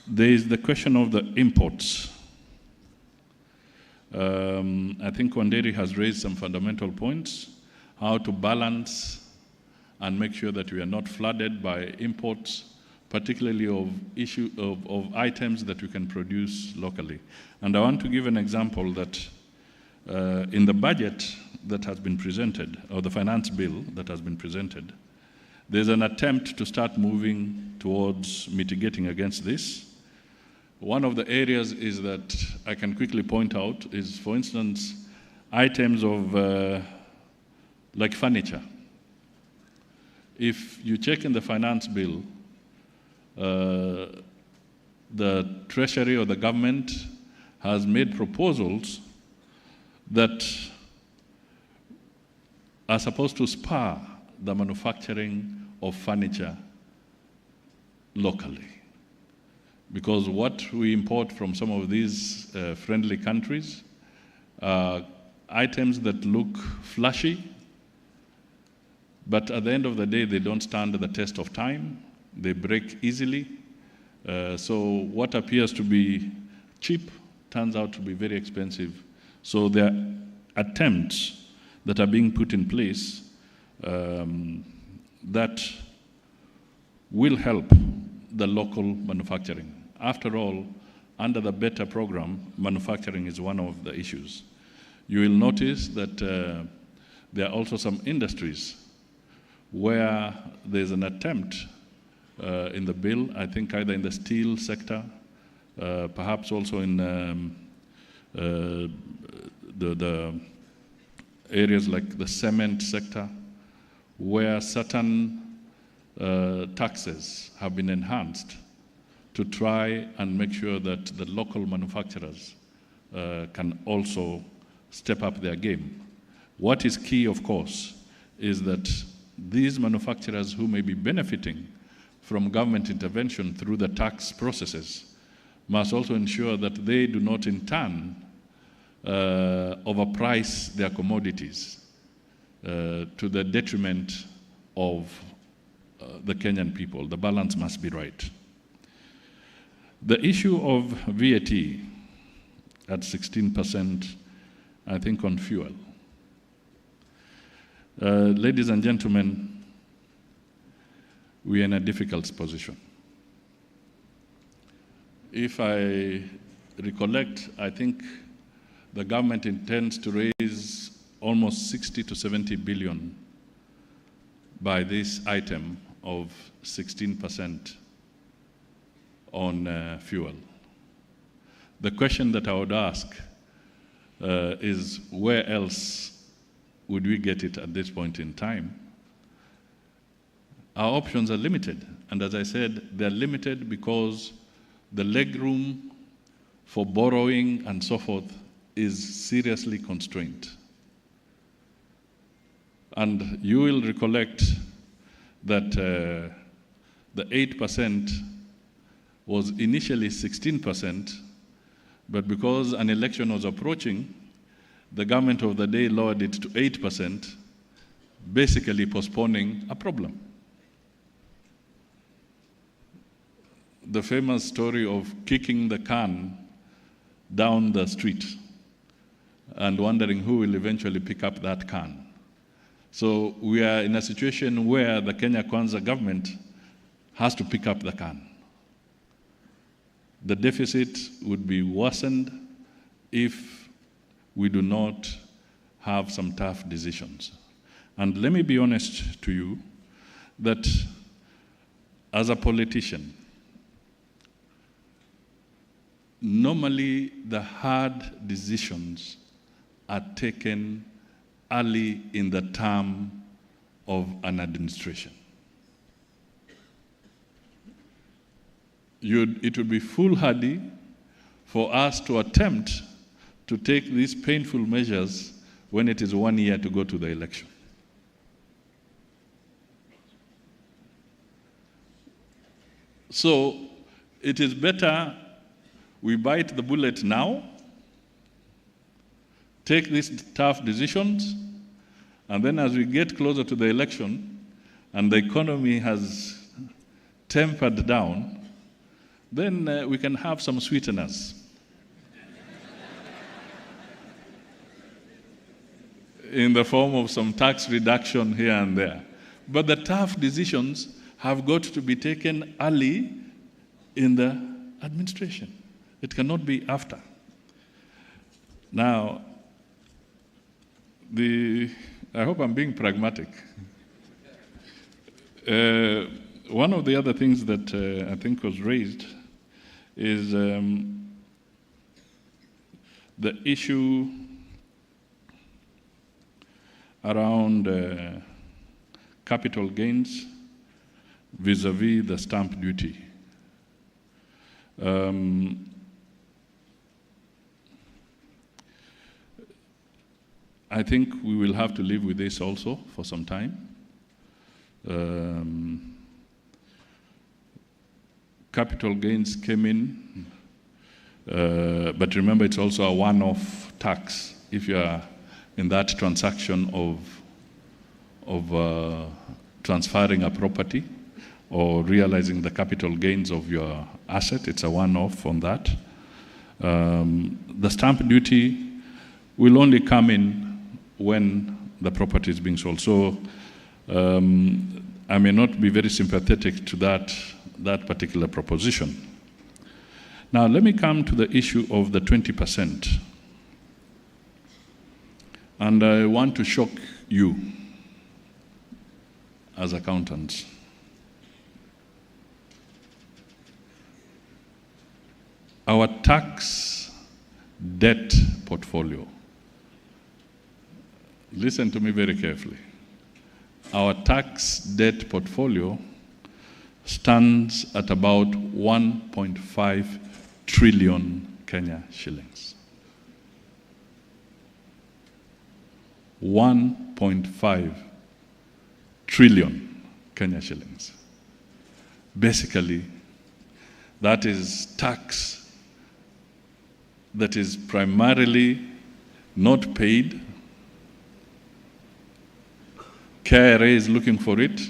there is the question of the imports. I think Wanderi has raised some fundamental points, how to balance and make sure that we are not flooded by imports, particularly of items that we can produce locally. And I want to give an example that in the budget that has been presented, or the finance bill that has been presented, there's an attempt to start moving towards mitigating against this. One of the areas is that I can quickly point out is, for instance, items of like furniture. If you check in the finance bill, the Treasury or the government has made proposals that are supposed to spur the manufacturing of furniture locally. Because what we import from some of these friendly countries are items that look flashy, but at the end of the day, they don't stand the test of time. They break easily. So what appears to be cheap turns out to be very expensive. So there are attempts that are being put in place that will help the local manufacturing. After all, under the BETTER program, manufacturing is one of the issues. You will notice that there are also some industries where there's an attempt in the bill, I think either in the steel sector, perhaps also in the areas like the cement sector, where certain taxes have been enhanced to try and make sure that the local manufacturers can also step up their game. What is key, of course, is that these manufacturers who may be benefiting from government intervention through the tax processes must also ensure that they do not in turn overprice their commodities to the detriment of the Kenyan people. The balance must be right. The issue of VAT at 16%, I think, on fuel. Ladies and gentlemen, we are in a difficult position. If I recollect, I think the government intends to raise almost 60 to 70 billion by this item of 16% on fuel. The question that I would ask is, where else would we get it at this point in time? Our options are limited, and as I said, they're limited because the legroom for borrowing and so forth is seriously constrained. And you will recollect that the 8% was initially 16%, but because an election was approaching, the government of the day lowered it to 8%, basically postponing a problem. The famous story of kicking the can down the street and wondering who will eventually pick up that can. So we are in a situation where the Kenya Kwanza government has to pick up the can. The deficit would be worsened if we do not have some tough decisions. And let me be honest to you that as a politician, normally the hard decisions are taken early in the term of an administration. It would be foolhardy for us to attempt to take these painful measures when it is 1 year to go to the election. So it is better we bite the bullet now, take these tough decisions, and then as we get closer to the election and the economy has tempered down, then we can have some sweeteners. In the form of some tax reduction here and there. But the tough decisions have got to be taken early in the administration. It cannot be after. Now, I hope I'm being pragmatic. One of the other things that I think was raised is the issue around capital gains vis-a-vis the stamp duty. I think we will have to live with this also for some time. Capital gains came in, but remember it's also a one-off tax if you are in that transaction of transferring a property or realizing the capital gains of your asset. It's a one-off on that. The stamp duty will only come in when the property is being sold. So I may not be very sympathetic to that particular proposition. Now let me come to the issue of the 20%. And I want to shock you as accountants. Our tax debt portfolio, listen to me very carefully. Our tax debt portfolio stands at about 1.5 trillion Kenya shillings. 1.5 trillion Kenya shillings. Basically, that is tax that is primarily not paid. KRA is looking for it.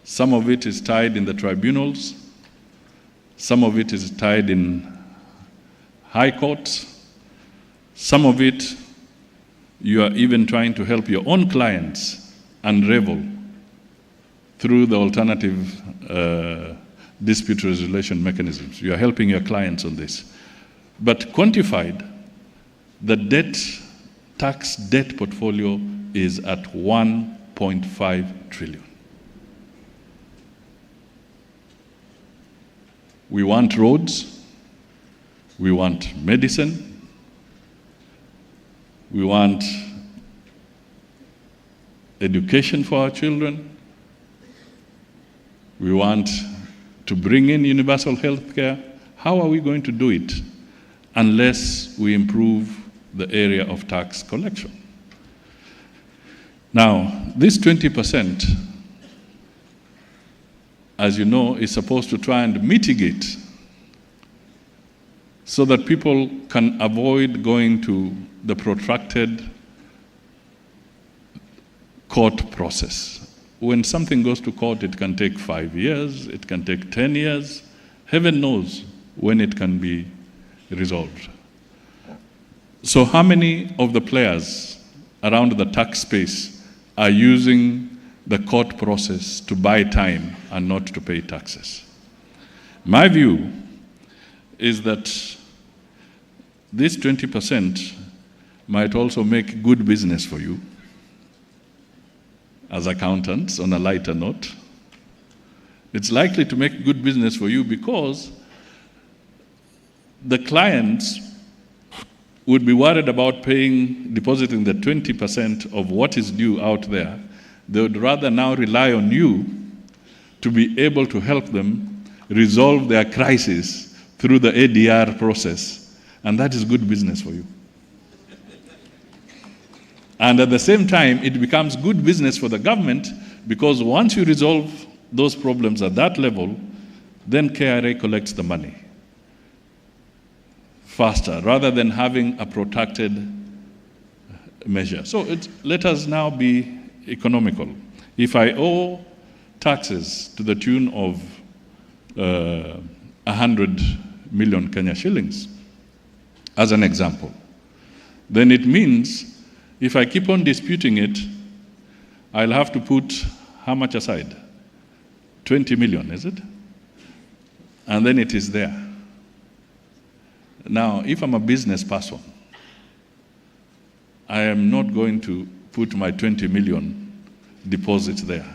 Some of it is tied in the tribunals. Some of it is tied in high courts. Some of it you are even trying to help your own clients unravel through the alternative dispute resolution mechanisms. You are helping your clients on this. But quantified, the tax debt portfolio is at 1.5 trillion. We want roads, we want medicine, we want education for our children, we want to bring in universal health care. How are we going to do it unless we improve the area of tax collection? Now, this 20%, as you know, is supposed to try and mitigate so that people can avoid going to the protracted court process. When something goes to court, it can take 5 years, it can take 10 years. Heaven knows when it can be resolved. So how many of the players around the tax space are using the court process to buy time and not to pay taxes? My view is that this 20% might also make good business for you as accountants on a lighter note. It's likely to make good business for you because the clients would be worried about depositing the 20% of what is due out there. They would rather now rely on you to be able to help them resolve their crisis through the ADR process. And that is good business for you. And at the same time, it becomes good business for the government, because once you resolve those problems at that level, then KRA collects the money faster, rather than having a protracted measure. So let us now be economical. If I owe taxes to the tune of 100 million Kenya shillings, as an example, then it means if I keep on disputing it, I'll have to put how much aside? 20 million, is it? And then it is there. Now, if I'm a business person, I am not going to put my 20 million deposit there.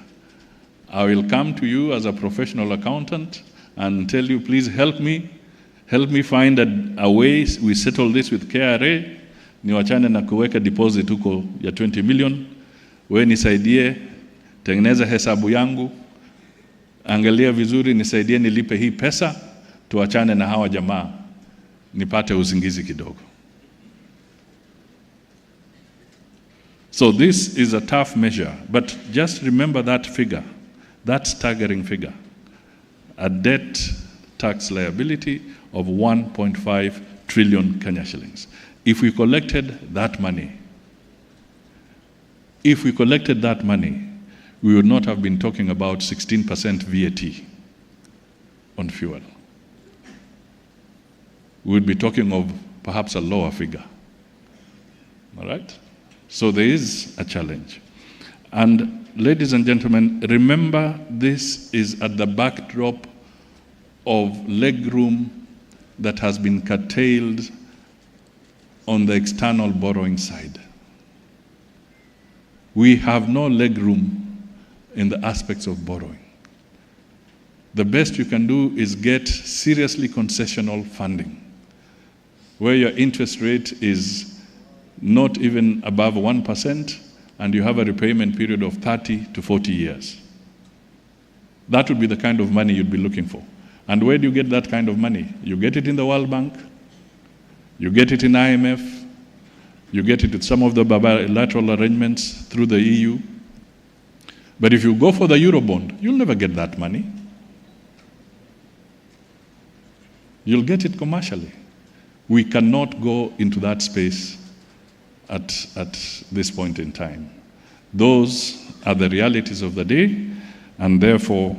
I will come to you as a professional accountant and tell you, please help me find a way we settle this with KRA, niwachane na kuweka deposit huko ya 20 million, we nisaidie, tengeneza hesabu yangu, angalia vizuri, nisaidie nilipe hii pesa, tuachane na hawa jamaa, nipate uzingizi kidogo. So this is a tough measure, but just remember that figure, that staggering figure, a debt tax liability of 1.5 trillion Kenya shillings. If we collected that money, we would not have been talking about 16% VAT on fuel. We would be talking of perhaps a lower figure. All right? So there is a challenge. And ladies and gentlemen, remember this is at the backdrop of legroom that has been curtailed on the external borrowing side. We have no legroom in the aspects of borrowing. The best you can do is get seriously concessional funding, where your interest rate is not even above 1%, and you have a repayment period of 30 to 40 years. That would be the kind of money you'd be looking for. And where do you get that kind of money? You get it in the World Bank, you get it in IMF, you get it with some of the bilateral arrangements through the EU. But if you go for the Eurobond, you'll never get that money. You'll get it commercially. We cannot go into that space at this point in time. Those are the realities of the day, and therefore,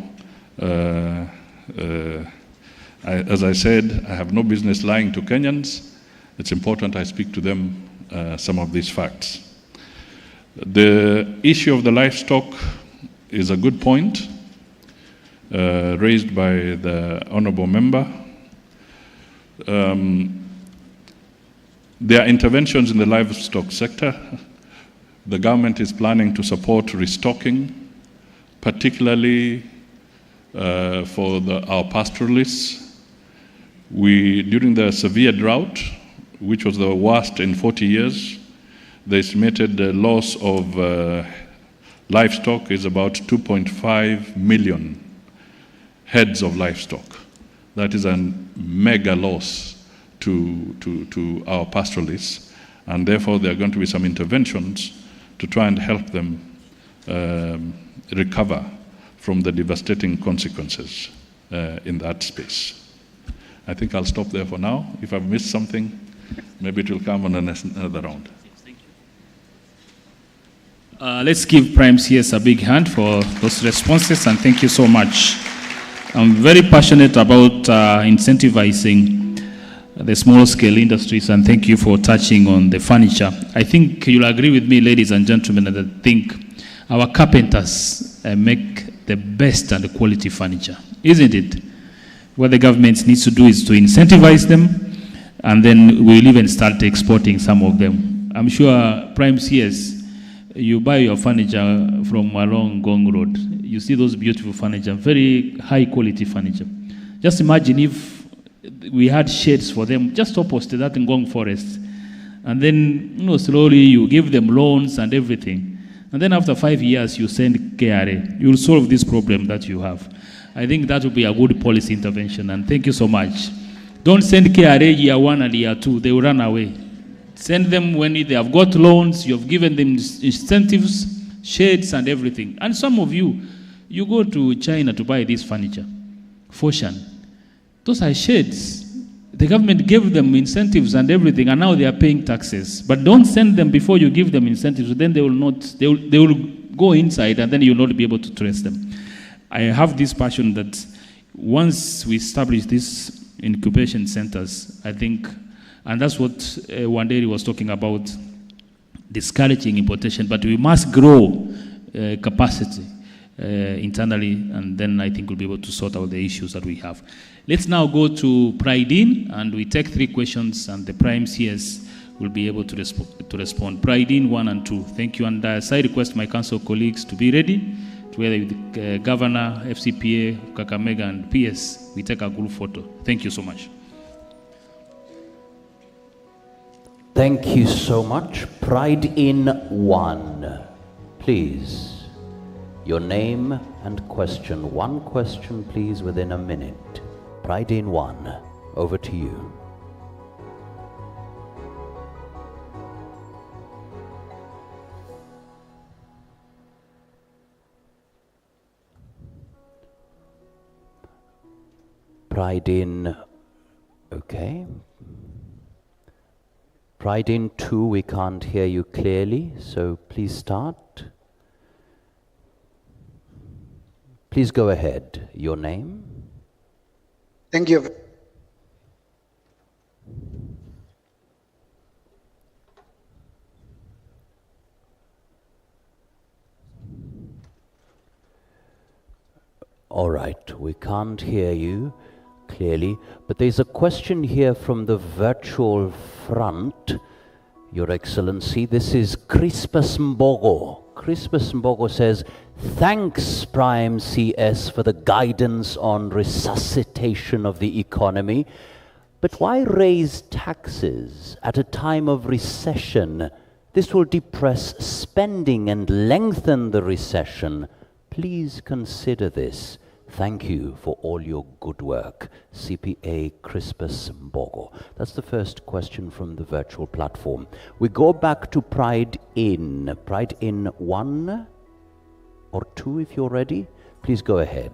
as I said, I have no business lying to Kenyans. It's important I speak to them some of these facts. The issue of the livestock is a good point raised by the honorable member. There are interventions in the livestock sector. The government is planning to support restocking, particularly for our pastoralists. During the severe drought, which was the worst in 40 years, the estimated loss of livestock is about 2.5 million heads of livestock. That is a mega loss to our pastoralists, and therefore there are going to be some interventions to try and help them recover from the devastating consequences in that space. I think I'll stop there for now. If I've missed something, maybe it will come on another round. Thank you. Let's give Prime CS a big hand for those responses, and thank you so much. I'm very passionate about incentivizing the small-scale industries, and thank you for touching on the furniture. I think you'll agree with me, ladies and gentlemen, that I think our carpenters make the best and the quality furniture, isn't it? What the government needs to do is to incentivize them, and then we'll even start exporting some of them. I'm sure, Prime CS, you buy your furniture from along Gong Road. You see those beautiful furniture, very high-quality furniture. Just imagine if we had shades for them just opposite that in Ngong Forest, And then, slowly you give them loans and everything. And then after 5 years, you send KRA. You'll solve this problem that you have. I think that would be a good policy intervention. And thank you so much. Don't send KRA year 1 and year 2. They will run away. Send them when they have got loans, you've given them incentives, shades and everything. And some of you go to China to buy this furniture, Foshan. Those are shades. The government gave them incentives and everything, and now they are paying taxes. But don't send them before you give them incentives. Then they will go inside, and then you'll not be able to trace them. I have this passion that once we establish these incubation centers, I think, and that's what Wanderi was talking about, discouraging importation, but we must grow capacity internally, and then I think we'll be able to sort out the issues that we have. Let's now go to Pride In, and we take 3 questions, and the Prime CS will be able to respond. Pride In 1 and 2. Thank you, and I request my council colleagues to be ready, together with the Governor, FCPA, Kakamega, and PS. We take a group photo. Thank you so much. Thank you so much. Pride In 1. Please. Your name and question. 1 question, please, within a minute. Pride In 1. Over to you. Pride In. Okay. Pride In 2, we can't hear you clearly, so please start. Please go ahead. Your name? Thank you. All right, we can't hear you clearly, but there's a question here from the virtual front, Your Excellency. This is Crispus Mbogo. Crispus Mbogo says, thanks, Prime CS, for the guidance on resuscitation of the economy, but why raise taxes at a time of recession? This will depress spending and lengthen the recession. Please consider this. Thank you for all your good work. CPA Crispus Mbogo. That's the first question from the virtual platform. We go back to Pride In. Pride In 1 or 2, if you're ready. Please go ahead.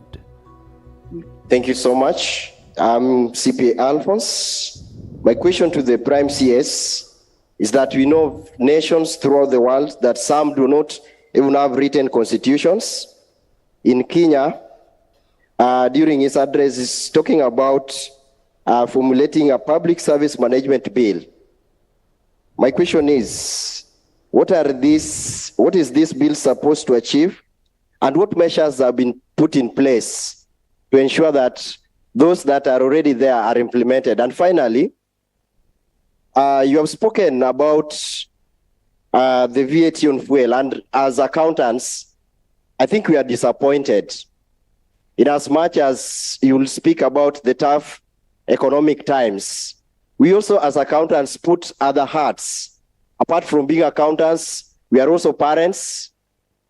Thank you so much. I'm CPA Alphonse. My question to the Prime CS is that we know of nations throughout the world that some do not even have written constitutions. In Kenya, during his address, he's talking about formulating a public service management bill. My question is, what is this bill supposed to achieve? And what measures have been put in place to ensure that those that are already there are implemented? And finally, you have spoken about the VAT on fuel, and as accountants, I think we are disappointed. In as much as you will speak about the tough economic times, we also as accountants put other hats. Apart from being accountants, we are also parents.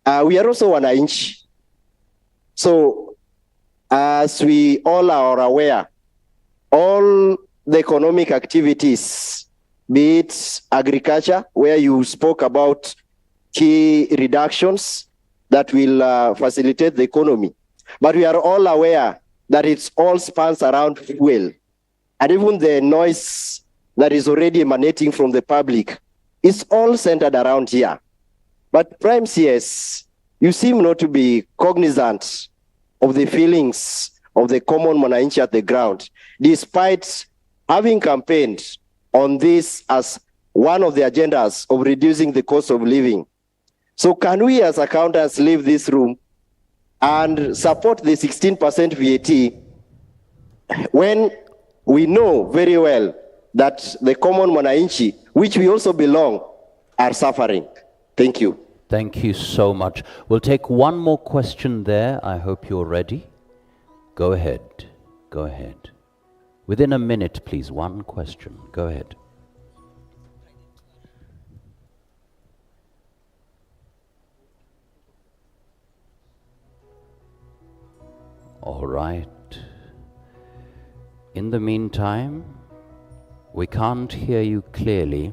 We are also wananchi. So as we all are aware, all the economic activities, be it agriculture, where you spoke about key reductions that will facilitate the economy. But we are all aware that it all spans around fuel. And even the noise that is already emanating from the public is all centered around here. But Prime CS, you seem not to be cognizant of the feelings of the common mwananchi at the ground, despite having campaigned on this as one of the agendas of reducing the cost of living. So can we as accountants leave this room and support the 16% VAT when we know very well that the common mwananchi, which we also belong, are suffering? Thank you. Thank you so much. We'll take one more question there. I hope you're ready. Go ahead. Go ahead. Within a minute, please. One question. Go ahead. All right. In the meantime, we can't hear you clearly,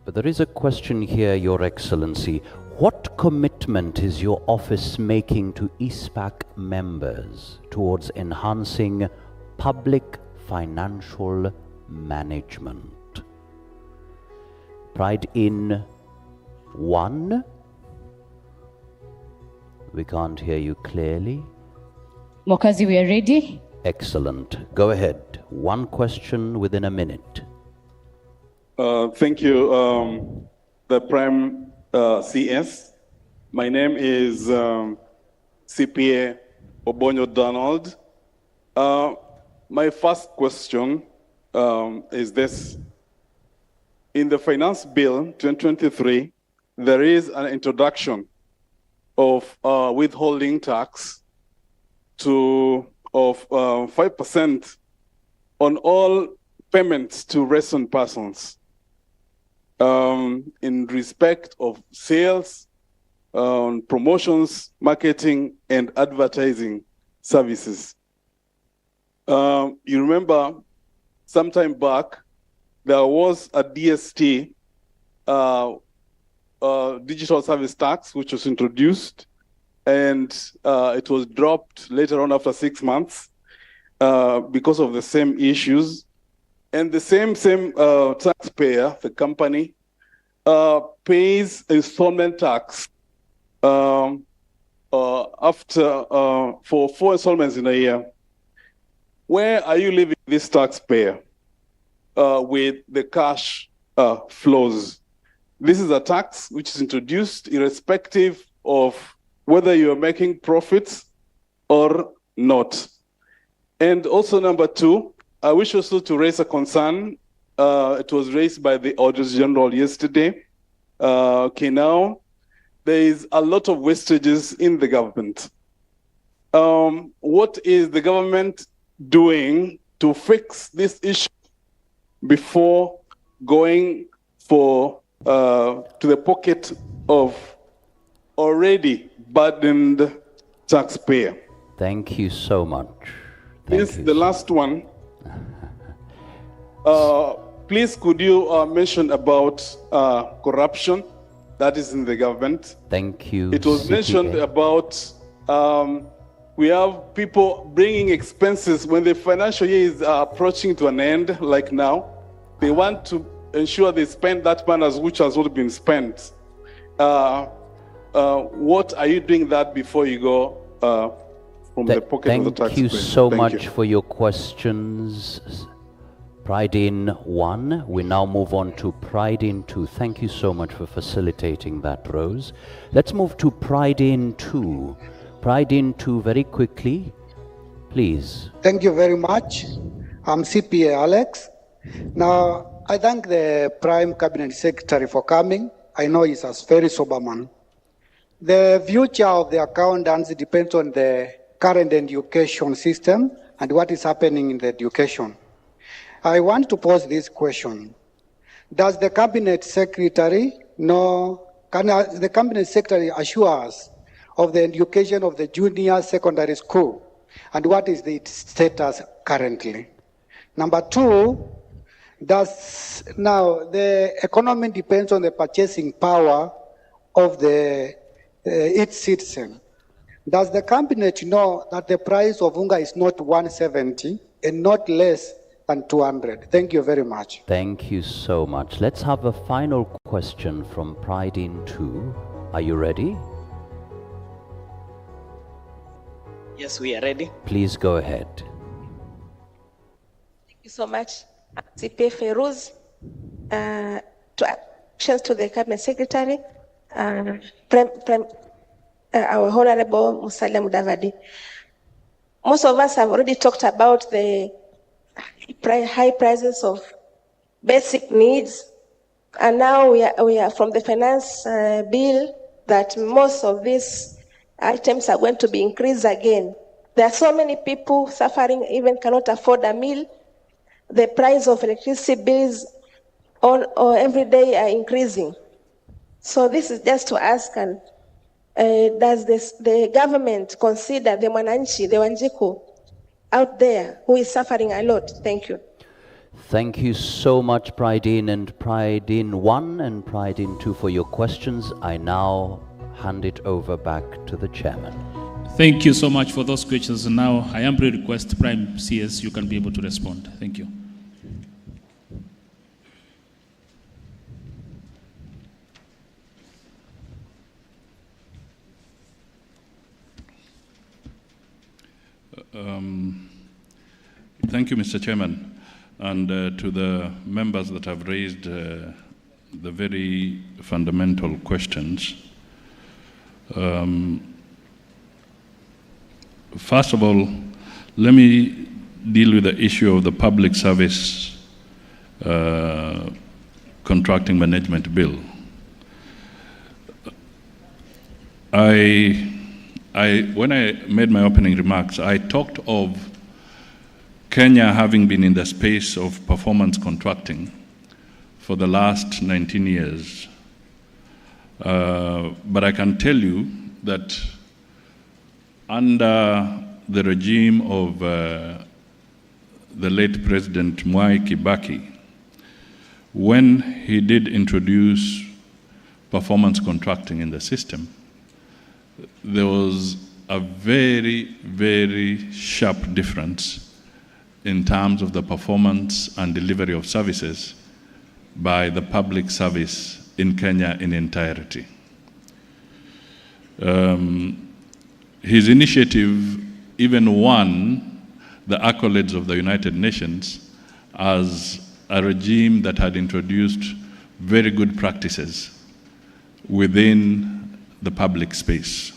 but there is a question here, Your Excellency. What commitment is your office making to ISPAC members towards enhancing public financial management? Pride in one. We can't hear you clearly. Mokazi, we are ready. Excellent. Go ahead. One question within a minute. Thank you, the Prime CS. My name is CPA Obonyo Donald. My first question is this. In the Finance Bill 2023, there is an introduction of withholding tax of 5% on all payments to resident persons in respect of sales, promotions, marketing, and advertising services. You remember sometime back, there was a DST, digital service tax, which was introduced, and it was dropped later on after 6 months because of the same issues. And the same taxpayer, the company, pays installment tax for 4 installments in a year. Where are you leaving this taxpayer with the cash flows? This is a tax which is introduced irrespective of whether you are making profits or not. And also number 2, I wish also to raise a concern. It was raised by the Auditor General yesterday. Now, there is a lot of wastages in the government. What is the government doing to fix this issue before going to the pocket of already burdened taxpayer? Thank you so much. This is the last one. Please, could you mention about corruption that is in the government? Thank you. It was mentioned about we have people bringing expenses when the financial year is approaching to an end, like now. They want to ensure they spend that money which has not been spent. What are you doing that before you go from the pocket of the taxpayer? Thank you so much for your questions. Pride in 1. We now move on to Pride in 2. Thank you so much for facilitating that, Rose. Let's move to Pride in 2. Pride in 2, very quickly, please. Thank you very much. I'm CPA Alex. Now, I thank the Prime Cabinet Secretary for coming. I know he's a very sober man. The future of the accountants depends on the current education system and what is happening in the education. I want to pose this question. Does the Cabinet Secretary know, can the Cabinet Secretary assure us of the education of the junior secondary school and what is the status currently? Number 2, now the economy depends on the purchasing power of each citizen. Does the Cabinet know that the price of unga is not 170 and not less than 200? Thank you very much. Thank you so much. Let's have a final question from Pride in 2. Are you ready? Yes, we are ready. Please go ahead. Thank you so much. CPA Feroz, questions to the Cabinet Secretary, our Honorable Musalia Mudavadi. Most of us have already talked about the high prices of basic needs, and now we are from the finance bill that most of these items are going to be increased again. There are so many people suffering, even cannot afford a meal. The price of electricity bills every day are increasing. So this is just to ask and does the government consider the Mwananchi, the Wanjiku out there who is suffering a lot? Thank you. Thank you so much, Prideen and Prideen 1 and Prideen 2 for your questions. I now hand it over back to the chairman. Thank you so much for those questions. Now, I humbly request Prime CS, you can be able to respond. Thank you. Thank you, Mr. Chairman, and to the members that have raised the very fundamental questions. First of all, let me deal with the issue of the Public Service Contracting Management Bill. When I made my opening remarks, I talked of Kenya having been in the space of performance contracting for the last 19 years. But I can tell you that under the regime of the late President Mwai Kibaki, when he did introduce performance contracting in the system, there was a very, very sharp difference in terms of the performance and delivery of services by the public service in Kenya in entirety. His initiative even won the accolades of the United Nations as a regime that had introduced very good practices within the public space.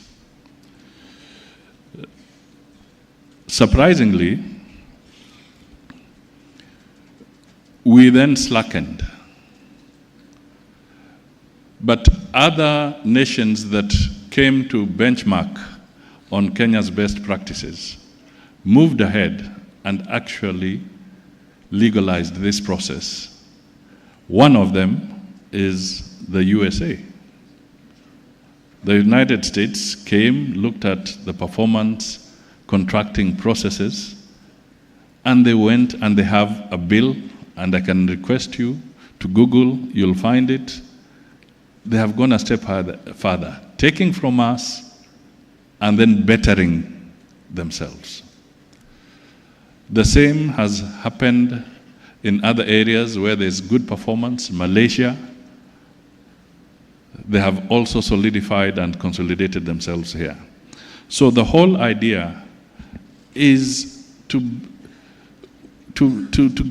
Surprisingly, we then slackened. But other nations that came to benchmark on Kenya's best practices moved ahead and actually legalized this process. One of them is the USA. The United States came, looked at the performance contracting processes, and they went and they have a bill, and I can request you to Google, you'll find it. They have gone a step further, taking from us and then bettering themselves. The same has happened in other areas where there's good performance. Malaysia, they have also solidified and consolidated themselves here. So the whole idea is to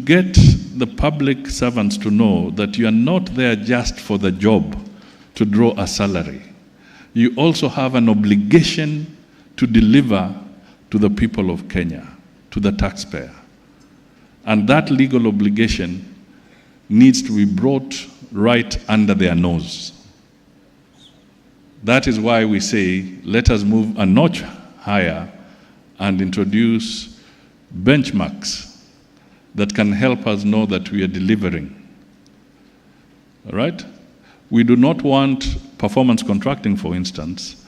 get the public servants to know that you are not there just for the job to draw a salary. You also have an obligation to deliver to the people of Kenya, to the taxpayer. And that legal obligation needs to be brought right under their nose. That is why we say, let us move a notch higher and introduce benchmarks that can help us know that we are delivering. All right? We do not want performance contracting, for instance,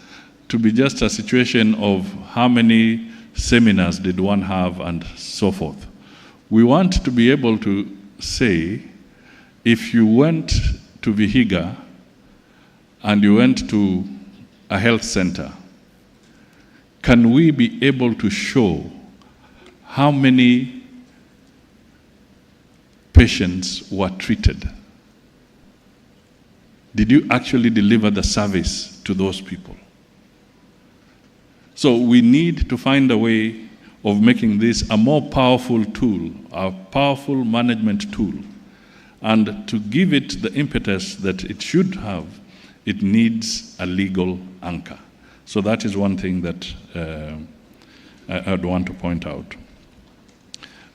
to be just a situation of how many seminars did one have and so forth. We want to be able to say, if you went to Vihiga and you went to a health center, can we be able to show how many patients were treated? Did you actually deliver the service to those people? So we need to find a way of making this a more powerful tool, a powerful management tool. And to give it the impetus that it should have, it needs a legal anchor. So that is one thing that I'd want to point out.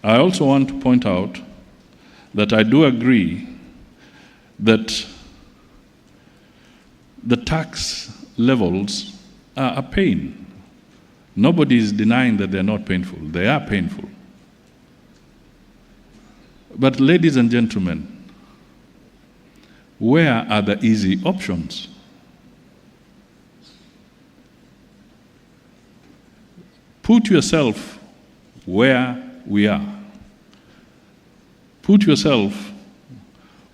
I also want to point out that I do agree that the tax levels are a pain. Nobody is denying that they're not painful. They are painful. But ladies and gentlemen, where are the easy options? Put yourself where we are. Put yourself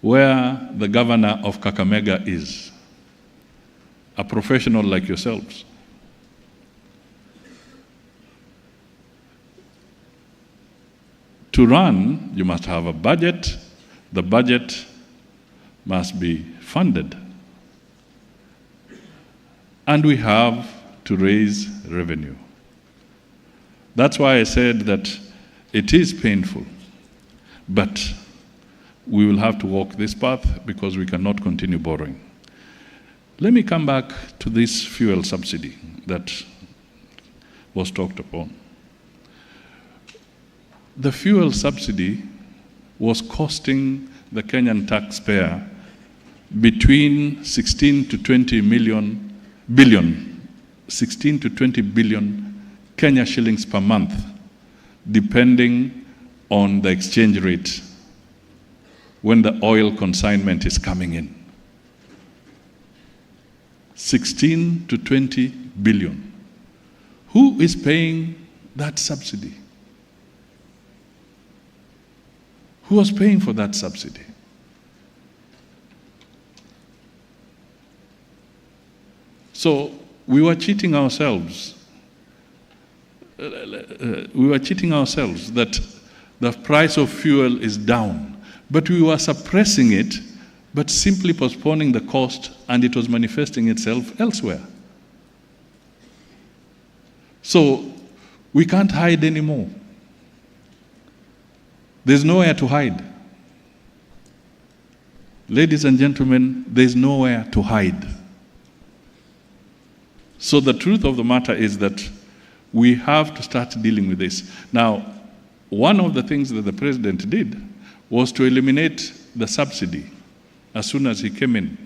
where the governor of Kakamega is, a professional like yourselves. To run, you must have a budget. The budget must be funded. And we have to raise revenue. That's why I said that it is painful, but we will have to walk this path because we cannot continue borrowing. Let me come back to this fuel subsidy that was talked upon. The fuel subsidy was costing the Kenyan taxpayer between 16 to 20 billion 16 to 20 billion Kenya shillings per month, depending on the exchange rate when the oil consignment is coming in. 16 to 20 billion. Who is paying that subsidy? Who was paying for that subsidy? So we were cheating ourselves. We were cheating ourselves that the price of fuel is down, but we were suppressing it, but simply postponing the cost, and it was manifesting itself elsewhere. So we can't hide anymore. There's nowhere to hide. Ladies and gentlemen, there's nowhere to hide. So the truth of the matter is that we have to start dealing with this. Now, one of the things that the president did was to eliminate the subsidy as soon as he came in.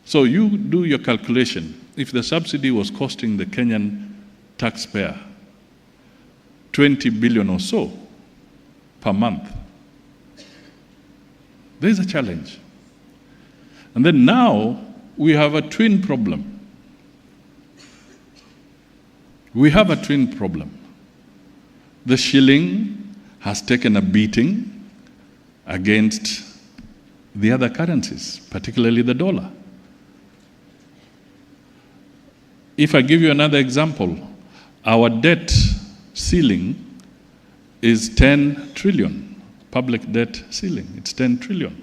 So you do your calculation. If the subsidy was costing the Kenyan taxpayer 20 billion or so per month, there's a challenge. And then now we have a twin problem. We have a twin problem. The shilling has taken a beating against the other currencies, particularly the dollar. If I give you another example, our debt ceiling is 10 trillion, public debt ceiling, it's 10 trillion.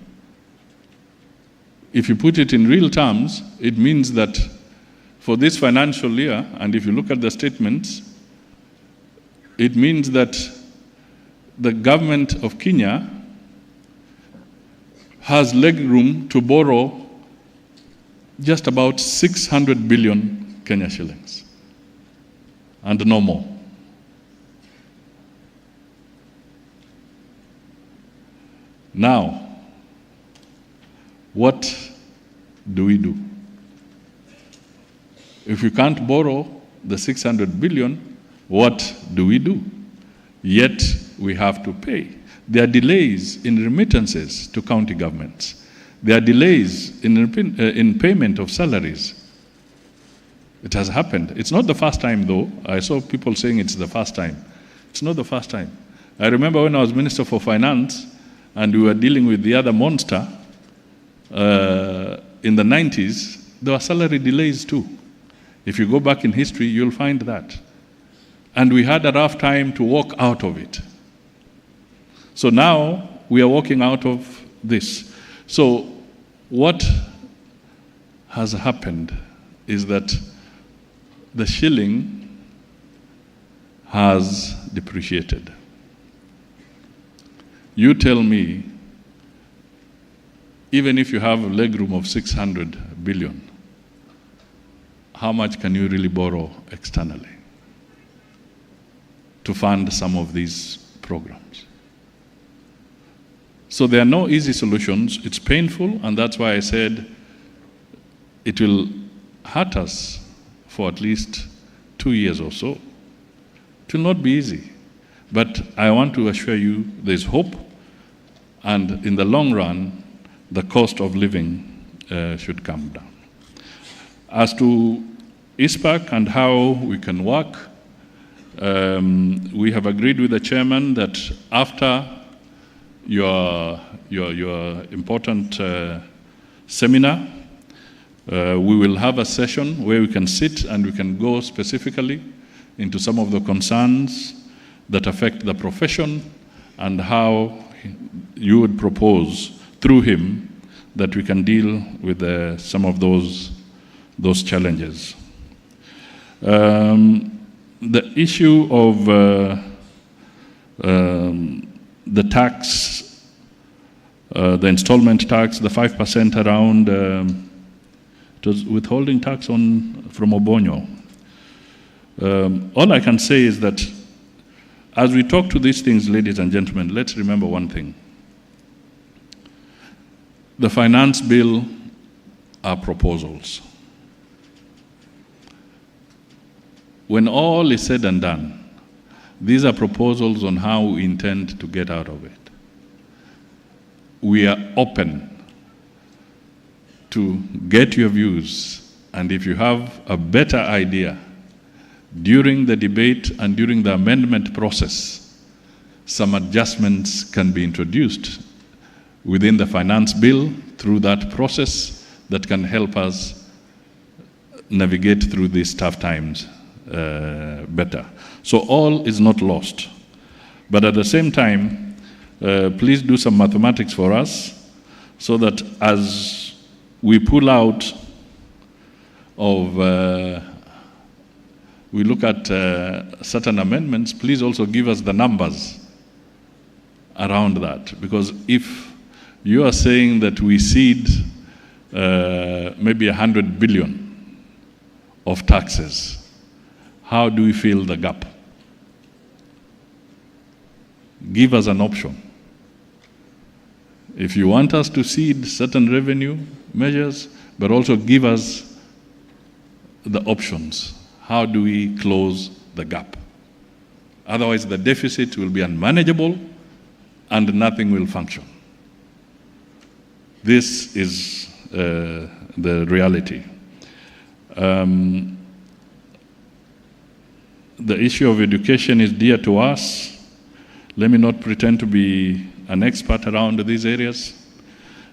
If you put it in real terms, it means that for this financial year, and if you look at the statements, it means that the government of Kenya has leg room to borrow just about 600 billion Kenya shillings, and no more. Now, what do we do? If we can't borrow the 600 billion, what do we do? Yet we have to pay. There are delays in remittances to county governments. There are delays in payment of salaries. It has happened. It's not the first time, though. I saw people saying it's the first time. It's not the first time. I remember when I was Minister for Finance and we were dealing with the other monster in the 90s, there were salary delays too. If you go back in history, you'll find that. And we had a rough time to walk out of it. So now we are walking out of this. So what has happened is that the shilling has depreciated. You tell me, even if you have a leg room of 600 billion, how much can you really borrow externally to fund some of these programs? So there are no easy solutions. It's painful, and that's why I said it will hurt us for at least 2 years or so. It will not be easy. But I want to assure you there's hope, and in the long run, the cost of living should come down. As to ISPAC and how we can work, We have agreed with the chairman that after your important seminar, we will have a session where we can sit and we can go specifically into some of the concerns that affect the profession and how you would propose through him that we can deal with some of those challenges. The issue of the tax, the installment tax, the 5% around it was withholding tax from Obonyo. All I can say is that as we talk to these things, ladies and gentlemen, let's remember one thing. The finance bill are proposals. When all is said and done, these are proposals on how we intend to get out of it. We are open to get your views, and if you have a better idea, during the debate and during the amendment process, some adjustments can be introduced within the finance bill through that process that can help us navigate through these tough times better. So all is not lost. But at the same time, please do some mathematics for us so that as we pull out of we look at certain amendments, please also give us the numbers around that. Because if you are saying that we cede maybe 100 billion of taxes, how do we fill the gap? Give us an option. If you want us to cede certain revenue measures, but also give us the options. How do we close the gap? Otherwise, the deficit will be unmanageable and nothing will function. This is the reality. The issue of education is dear to us. Let me not pretend to be an expert around these areas,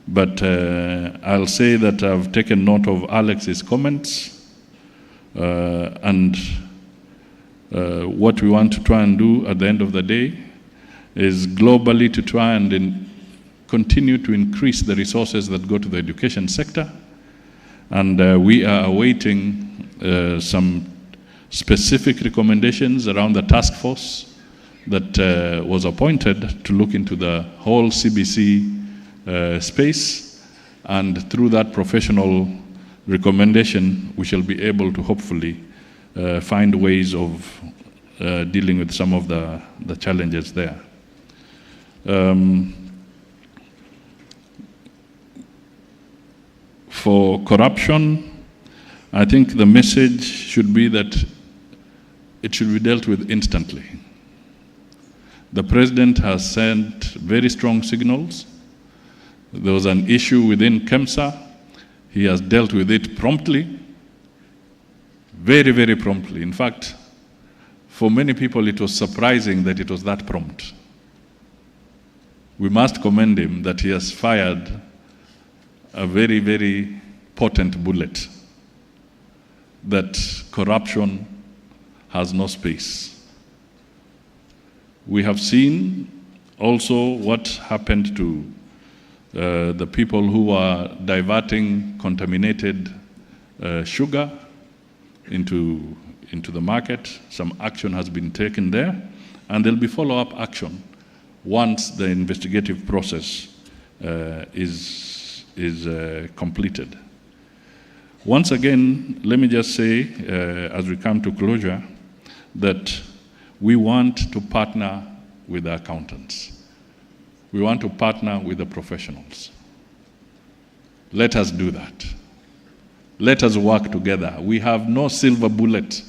but I'll say that I've taken note of Alex's comments. And what we want to try and do at the end of the day is globally to try and continue to increase the resources that go to the education sector. And we are awaiting some specific recommendations around the task force that was appointed to look into the whole CBC space. And through that professional recommendation, we shall be able to hopefully find ways of dealing with some of the challenges there. For corruption, I think the message should be that it should be dealt with instantly. The president has sent very strong signals. There was an issue within KEMSA. He has dealt with it promptly, very, very promptly. In fact, for many people, it was surprising that it was that prompt. We must commend him that he has fired a very, very potent bullet, that corruption has no space. We have seen also what happened to the people who are diverting contaminated sugar into the market. Some action has been taken there, and there'll be follow-up action once the investigative process is completed. Once again, let me just say, as we come to closure, that we want to partner with the accountants. We want to partner with the professionals. Let us do that. Let us work together. We have no silver bullet.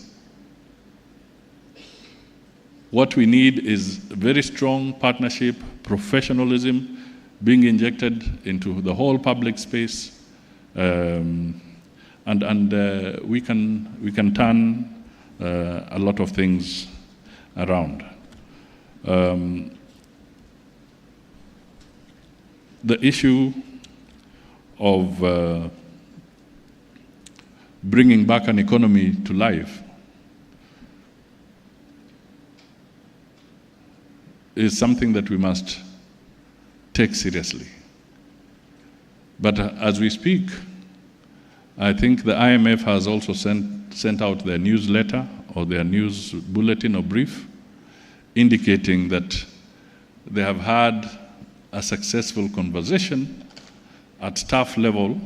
What we need is very strong partnership, professionalism being injected into the whole public space, and we can turn a lot of things around. The issue of bringing back an economy to life is something that we must take seriously. But as we speak, I think the IMF has also sent out their newsletter or their news bulletin or brief indicating that they have had a successful conversation at staff level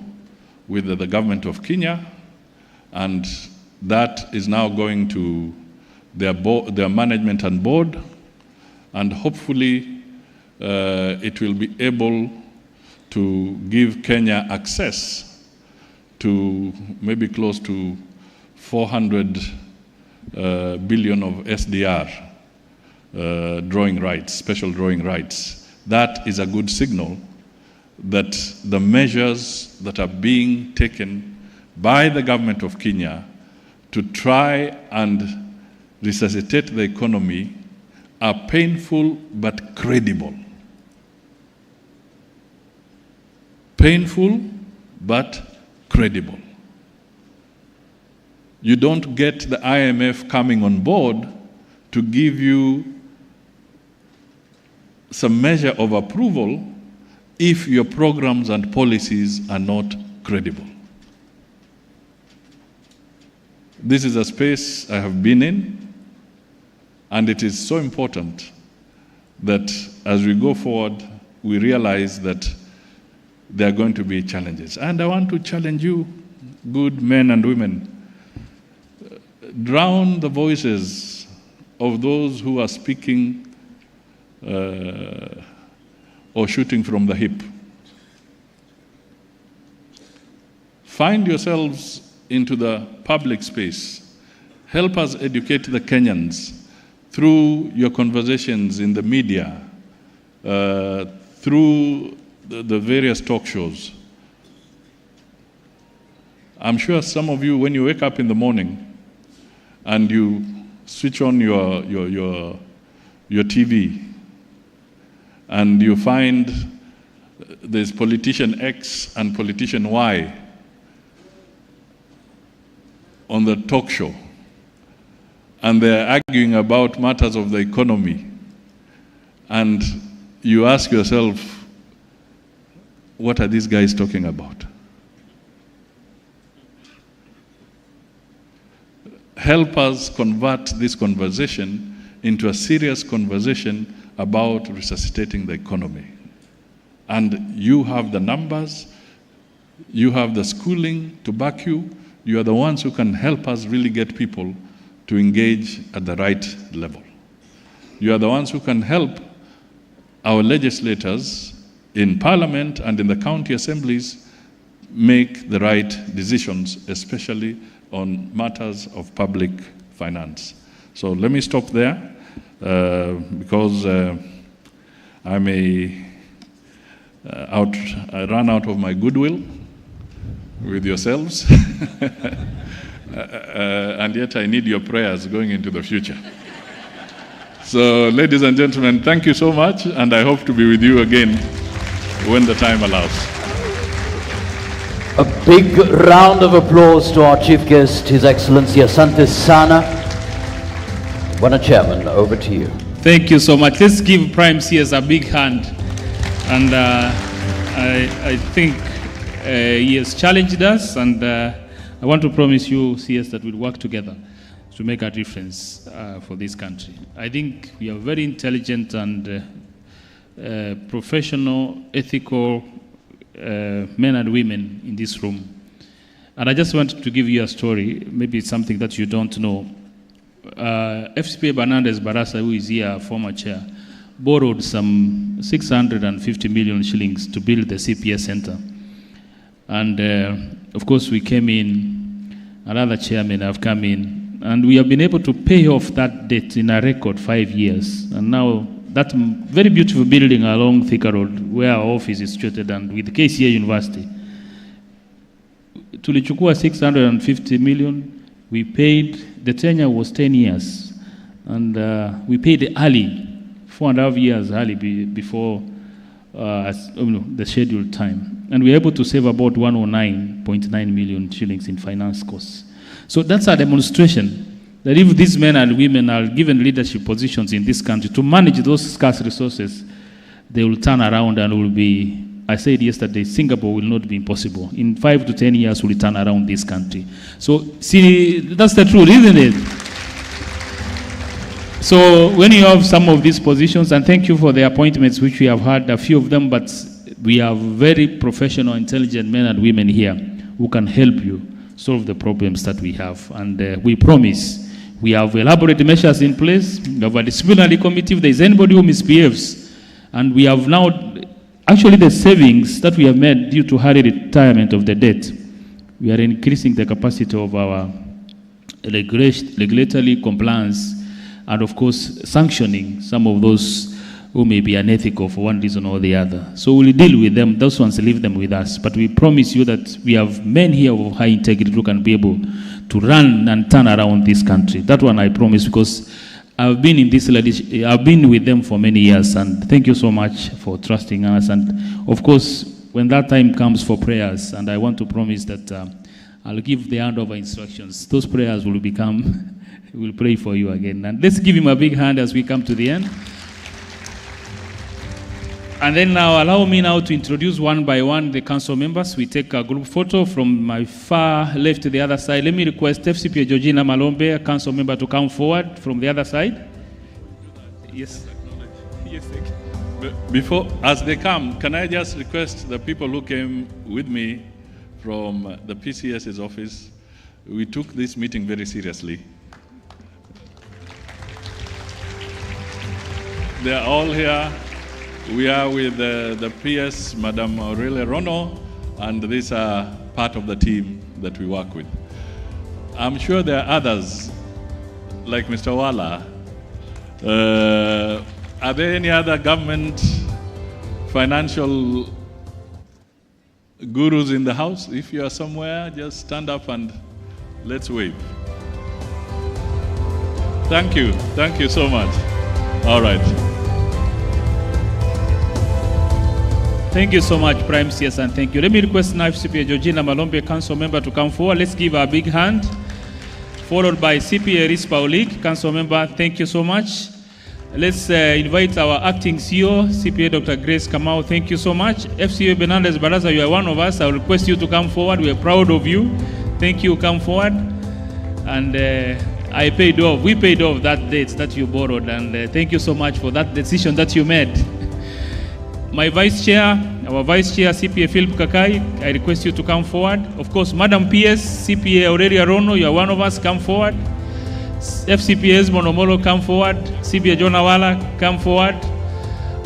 with the government of Kenya, and that is now going to their management and board, and hopefully it will be able to give Kenya access to maybe close to 400 billion of SDR drawing rights, special drawing rights. That is a good signal that the measures that are being taken by the government of Kenya to try and resuscitate the economy are painful but credible. Painful but credible. You don't get the IMF coming on board to give you some measure of approval if your programs and policies are not credible. This is a space I have been in, and it is so important that as we go forward, we realize that there are going to be challenges. And I want to challenge you, good men and women, drown the voices of those who are speaking or shooting from the hip. Find yourselves into the public space. Help us educate the Kenyans through your conversations in the media, through the various talk shows. I'm sure some of you, when you wake up in the morning and you switch on your TV and you find there's politician X and politician Y on the talk show, and they're arguing about matters of the economy, and you ask yourself, what are these guys talking about? Help us convert this conversation into a serious conversation about resuscitating the economy. And you have the numbers, you have the schooling to back you. You are the ones who can help us really get people to engage at the right level. You are the ones who can help our legislators in Parliament and in the county assemblies make the right decisions, especially on matters of public finance. So let me stop there because I may run out of my goodwill with yourselves, and yet I need your prayers going into the future. So, ladies and gentlemen, thank you so much, and I hope to be with you again when the time allows. A big round of applause to our chief guest, His Excellency Asante Sana. Bwana Chairman, over to you. Thank you so much. Let's give Prime CS a big hand. And I think he has challenged us, and I want to promise you, CS, that we'll work together to make a difference for this country. I think we are very intelligent and professional, ethical men and women in this room. And I just want to give you a story, maybe it's something that you don't know. FCPA Bernardes Barasa, who is here, former chair, borrowed some 650 million shillings to build the CPS Center. And of course we came in, another chairman have come in, and we have been able to pay off that debt in a record 5 years. And now that very beautiful building along Thika Road, where our office is situated, and with KCA University, tulichukua 650 million, we paid, the tenure was 10 years. And we paid early, 4.5 years early before the scheduled time. And we were able to save about 109.9 million shillings in finance costs. So that's a demonstration that if these men and women are given leadership positions in this country to manage those scarce resources, they will turn around and will be, I said yesterday, Singapore will not be impossible. In 5 to 10 years, we'll turn around this country. So, see, that's the truth, isn't it? So, when you have some of these positions, and thank you for the appointments, which we have had, a few of them, but we have very professional, intelligent men and women here who can help you solve the problems that we have. And we promise we have elaborate measures in place. We have a disciplinary committee if there is anybody who misbehaves. And we have now, actually the savings that we have made due to early retirement of the debt, we are increasing the capacity of our regulatory compliance and of course sanctioning some of those who may be unethical for one reason or the other. So we'll deal with them, those ones leave them with us. But we promise you that we have men here of high integrity who can be able to run and turn around this country. That one I promise, because I've been in this leadership, I've been with them for many years, and thank you so much for trusting us. And of course, when that time comes for prayers, and I want to promise that I'll give the handover instructions, those prayers will become, we'll pray for you again. And let's give him a big hand as we come to the end. And then now, allow me now to introduce one by one the council members. We take a group photo from my far left to the other side. Let me request FCPA Georgina Malombe, a council member, to come forward from the other side. Yes. Yes, thank you. Before, as they come, can I just request the people who came with me from the PCS's office, we took this meeting very seriously. They are all here. We are with the PS, Madam Aurelia Rono, and these are part of the team that we work with. I'm sure there are others, like Mr. Wala. Are there any other government financial gurus in the house? If you are somewhere, just stand up and let's wave. Thank you so much. All right. Thank you so much, Prime CS, and thank you. Let me request now CPA Georgina Malombe, council member, to come forward. Let's give her a big hand. Followed by CPA Rispa Olik, council member. Thank you so much. Let's invite our acting CEO, CPA Dr. Grace Kamau. Thank you so much. FCA Benandez Baraza, you are one of us. I will request you to come forward. We are proud of you. Thank you. Come forward. And I paid off. We paid off that debt that you borrowed. And thank you so much for that decision that you made. My Vice Chair, our Vice Chair, CPA Philip Kakai, I request you to come forward. Of course, Madam PS, CPA Aurelia Rono, you are one of us, come forward. FCPS Monomolo, come forward. CPA John Awala, come forward.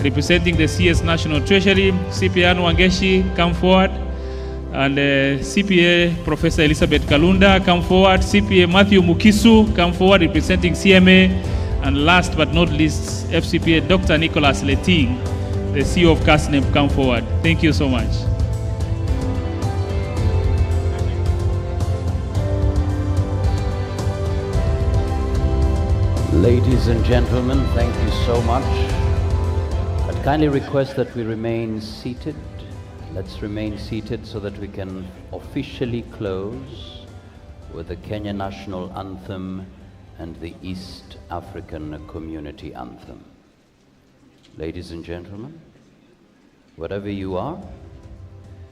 Representing the CS National Treasury, CPA Anu Wangeshi, come forward. And CPA Professor Elizabeth Kalunda, come forward. CPA Matthew Mukisu, come forward, representing CMA. And last but not least, FCPA Dr. Nicholas Leting, the CEO of CASNEP, come forward. Thank you so much. Ladies and gentlemen, thank you so much. I'd kindly request that we remain seated. Let's remain seated so that we can officially close with the Kenya National Anthem and the East African Community Anthem. Ladies and gentlemen, wherever you are,